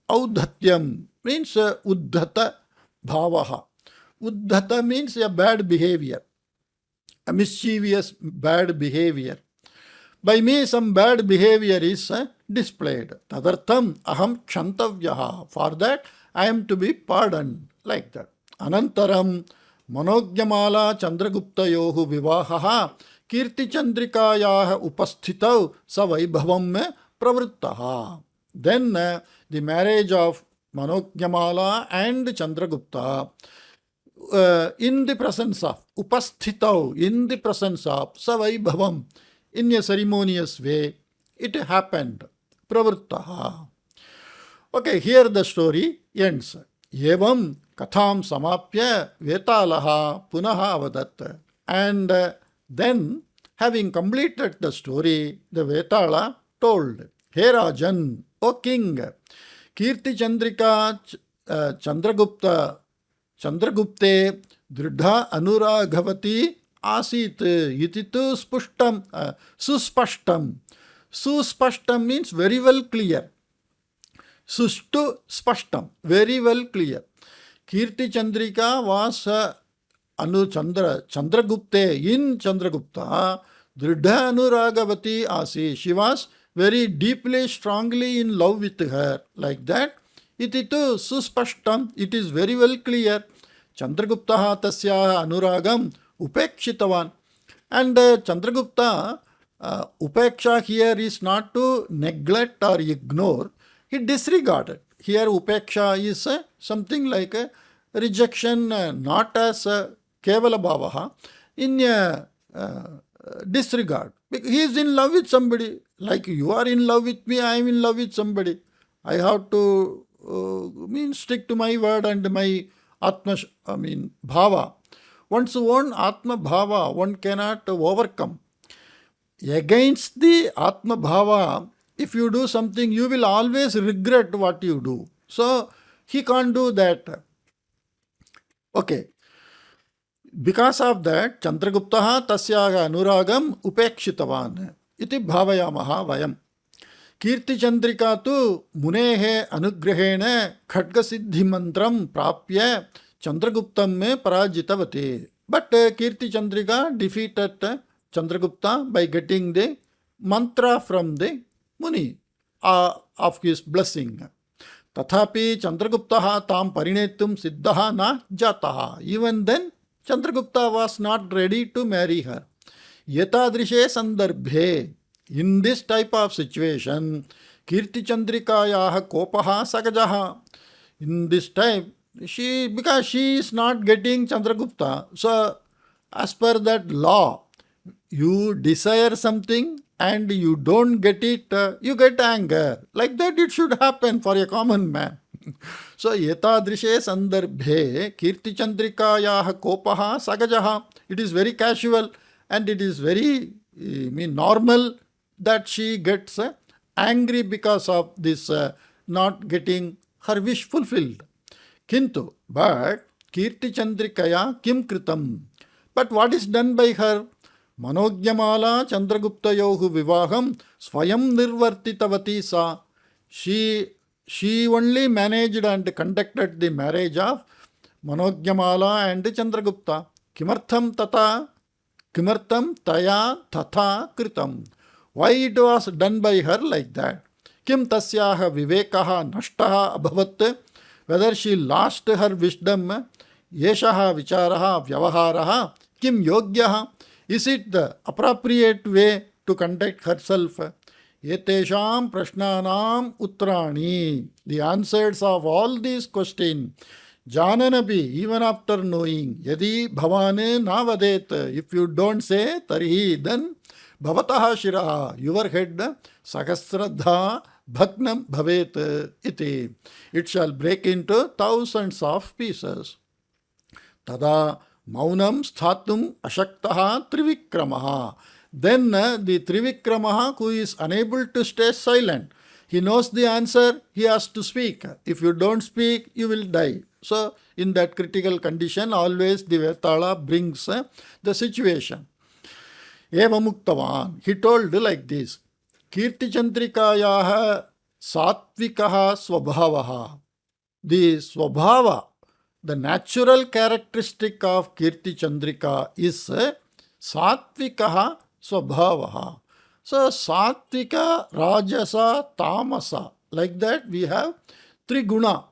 audhatyam means uddhata bhavaha. Uddhata means a bad behavior, a mischievous bad behavior. By me some bad behavior is displayed. Tadartham aham kshantavyaha. For that I am to be pardoned, like that. Anantaram Manogyamala Chandraguptayohu vivahaha KirtiChandrikayaha upasthitau savaibhavam pravrittaha. Then the marriage of Manogyamala and Chandragupta in the presence of upasthitau, in the presence of savaibhavam, in a ceremonious way, it happened. Pravrittaha. Okay, here the story ends. Evam katham samapya vetalaha punaha avadat. And then, having completed the story, the Vetala told, He Rajan, O king, KirtiChandrika Chandragupte dridha anuraghavati asit ititu spushtam suspashtam. Suspashtam means very well clear. Sustu spashtam, very well clear. KirtiChandrika was Chandragupte, in Chandragupta, dridha anuragavati asi. She was very deeply, strongly in love with her, like that. Ititu suspashtam, it is very well clear. Chandraguptaha tasyaha anuragam upekshitavan. And Chandragupta, upeksha here is not to neglect or ignore, he disregarded. Here upeksha is something like a rejection, not as kevala bhavaha, in a disregard. He is in love with somebody, like you are in love with me, I am in love with somebody. I have to stick to my word and my bhava. One's own atma bhava, one cannot overcome. Against the atma bhava, if you do something, you will always regret what you do. So he can't do that. Okay. Because of that, Chandraguptaha tasyaga anuragam upekshitavan iti bhavayamaha vayam. KirtiChandrika tu munehe anugrahene khadgasiddhi mantram prapya Chandraguptam me parajitavati. But KirtiChandrika defeated Chandragupta by getting the mantra from the Muni of his blessing. Tathapi Chandraguptaha tam parinetum siddhaha na jataha. Even then, Chandragupta was not ready to marry her. Yetadrishe sandarbhe. In this type of situation, KirtiChandrikayaha kopaha sagajaha. In this type, because she is not getting Chandragupta. So, as per that law, you desire something and you don't get it, you get anger. Like that it should happen for a common man. So, yetadrishe sandarbhe KirtiChandrikayaha kopaha sagajaha. It is very casual and it is very normal that she gets angry because of this not getting her wish fulfilled. Kintu, but KirtiChandrikaya kim kritam. But what is done by her? Manogyamala Chandraguptayohu vivaham swayam nirvartitavati sa. She only managed and conducted the marriage of Manogyamala and Chandragupta. Kimartham tata? Kimartham taya tatha kritam. Why it was done by her like that? Kim tasyaha vivekaha nashtaha abhavat? Whether she lost her wisdom, yeshaha vicharaha vyavaharaha kim yogyaha? Is it the appropriate way to conduct herself? Etesham prashnanam uttrani. The answers of all these questions. Jananabi, even after knowing, yadi bhavane navadet. If you don't say, tarihi, then bhavataha shiraha, your head, sahasradha bhagnam bhavet iti. It shall break into thousands of pieces. Tada maunam sthatum ashaktaha trivikramaha. Then the trivikramaha who is unable to stay silent, he knows the answer, he has to speak. If you don't speak, you will die. So in that critical condition, always the Vetala brings the situation. Eva muktavan, he told like this, KirtiChandrikayaha satvikaha swabhavaha. The swabhava, the natural characteristic of KirtiChandrika is satvikaha swabhavaha. So satvika, rajasa, tamasa, like that we have three guna.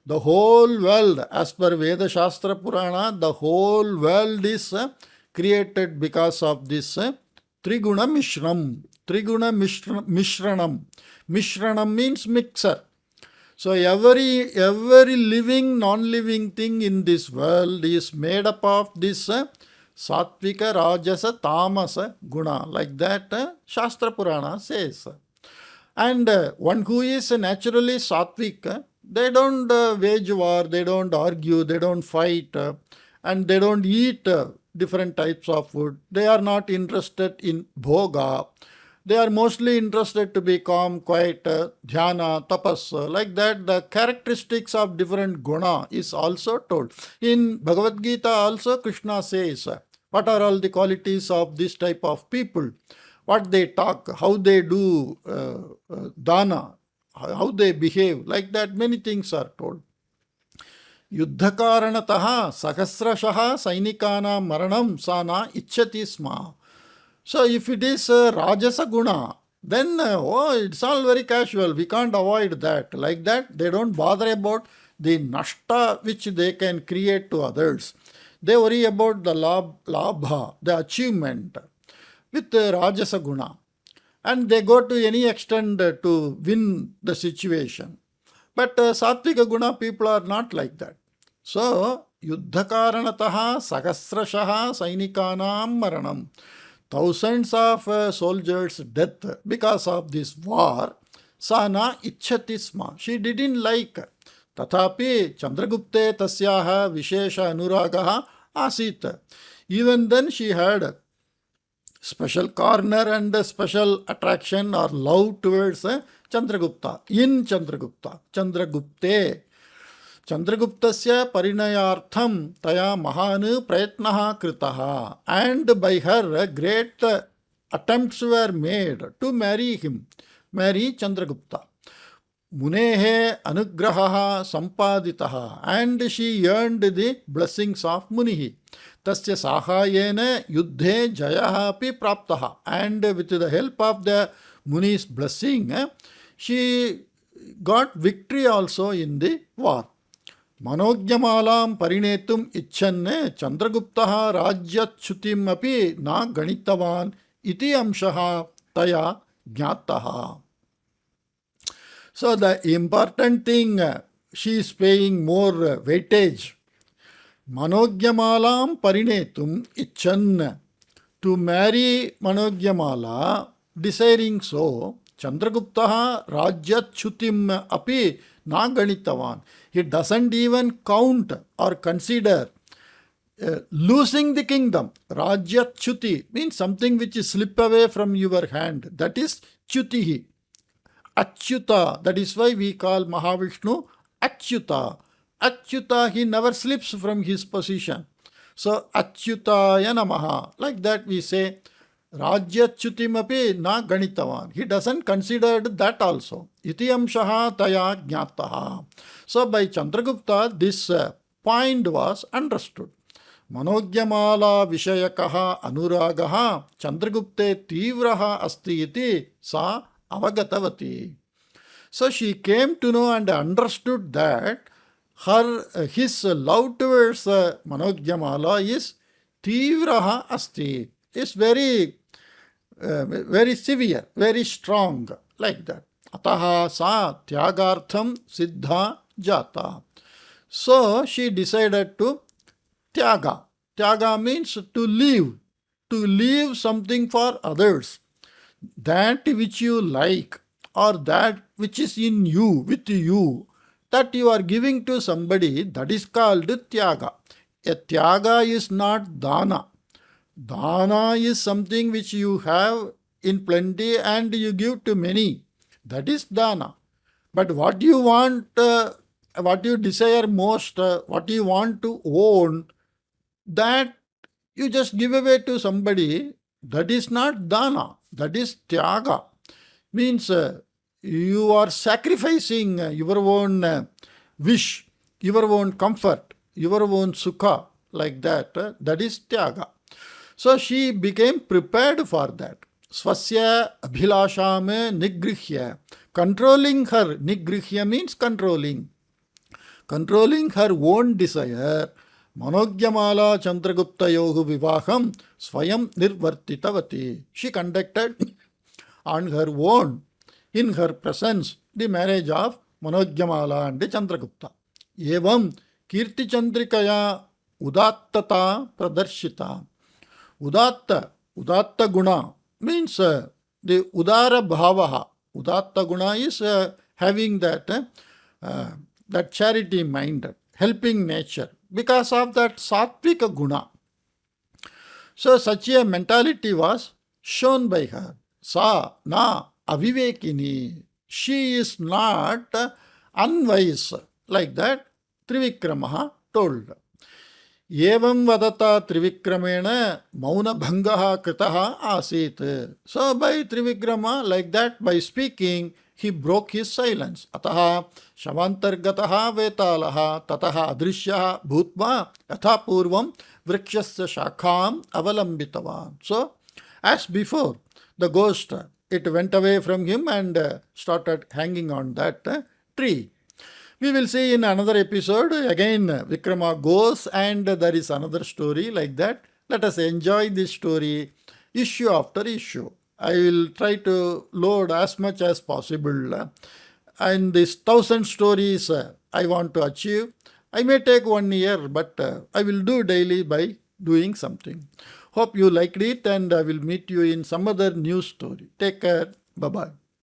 The whole world, as per Veda Shastra Purana, the whole world is created because of this triguna mishram. Triguna mishranam. Mishranam means mixer. So every living, non-living thing in this world is made up of this satvika, rajasa, tamasa guna. Like that Shastra Purana says. And one who is naturally satvik, they don't wage war, they don't argue, they don't fight, and they don't eat different types of food. They are not interested in bhoga. They are mostly interested to be calm, quiet, dhyana, tapas. Like that, the characteristics of different guna is also told. In Bhagavad Gita also Krishna says, what are all the qualities of this type of people? What they talk, how they do dana, how they behave. Like that, many things are told. Yuddhakaranataha sahasrashaha sainikana maranam sana ichchati sma. So if it is Rajasa Guna, then it's all very casual. We can't avoid that. Like that, they don't bother about the nashta which they can create to others. They worry about the labha, the achievement with Rajasa Guna. And they go to any extent to win the situation. But Sattvika Guna people are not like that. So, Yuddhakaranataha sahasrashaha sainikanam maranam. Thousands of soldiers' death because of this war. Sana ichchati sma. She didn't like. Tathapi Chandragupte tasyaha vishesha anuragaha asit. Even then she had special corner and special attraction or love towards Chandragupta. In Chandragupta. Chandragupte. Chandraguptasya parinayartham taya mahanu prayatnaha kritaha. And by her great attempts were made to marry him, marry Chandragupta. Munehe anugraha sampaditaha. And she earned the blessings of Munihi. Tasya sahayena yuddhe jayaha api praptaha. And with the help of the Muni's blessing, she got victory also in the war. Manogyamalam parinetum icchanne Chandraguptaha rajyachutim api na ganitavan iti amshaha taya jnataha. So the important thing, she is paying more weightage. Manogyamalam parinetum icchan. To marry Manogyamala, desiring so, Chandraguptaha rajyachutim api na ganitavan. He doesn't even count or consider losing the kingdom. Rajyachuti means something which is slip away from your hand. That is chutihi. Achyuta. That is why we call Mahavishnu Achyuta. Achyuta, he never slips from his position. So Achyutaya Namaha. Like that we say Rajyachyutimapi na ganitavan. He doesn't consider that also. Itiyamshaha taya jnataha. So by Chandragupta, this point was understood. Manogyamala vishayakaha anuragaha Chandragupte tivraha asti iti sa avagatavati. So she came to know and understood that his love towards Manogyamala is tivraha asti. It's very severe, very strong, like that. Ataha sa tyagartham siddha jata. So she decided to tyaga. Tyaga means to leave something for others. That which you like or that which is in you, with you, that you are giving to somebody, that is called tyaga. A tyaga is not dana. Dana is something which you have in plenty and you give to many. That is dana. But what you want, what you desire most, what you want to own, that you just give away to somebody, that is not dana. That is tyaga. Means you are sacrificing your own wish, your own comfort, your own sukha, like that. That is tyaga. So she became prepared for that. Swasya abhilasham nigrihya. Controlling her, nigrihya means controlling. Controlling her own desire, Manogyamala Chandraguptayohu vivaham swayam nirvartitavati. She conducted on her own, in her presence, the marriage of Manogyamala and Chandragupta. Evam KirtiChandrikaya udattata pradarshita. Udatta guna means the udara bhavaha. Udatta guna is having that charity mind, helping nature, because of that sattvika guna. So such a mentality was shown by her. Sa na avivekini. She is not unwise. Like that, Trivikramaha told. Evam vadata Trivikramena mauna bhangaha kritaha asit. So by Trivikrama, like that, by speaking, he broke his silence. Ataha shavantargataha vetalaha tataha adrishyaha bhutva yatha purvam vrikshasya shakham avalambitavan. So, as before, the ghost, it went away from him and started hanging on that tree. We will see in another episode. Again, Vikrama goes and there is another story like that. Let us enjoy this story issue after issue. I will try to load as much as possible. And these 1,000 stories I want to achieve. I may take 1 year, but I will do daily by doing something. Hope you liked it, and I will meet you in some other new story. Take care. Bye-bye.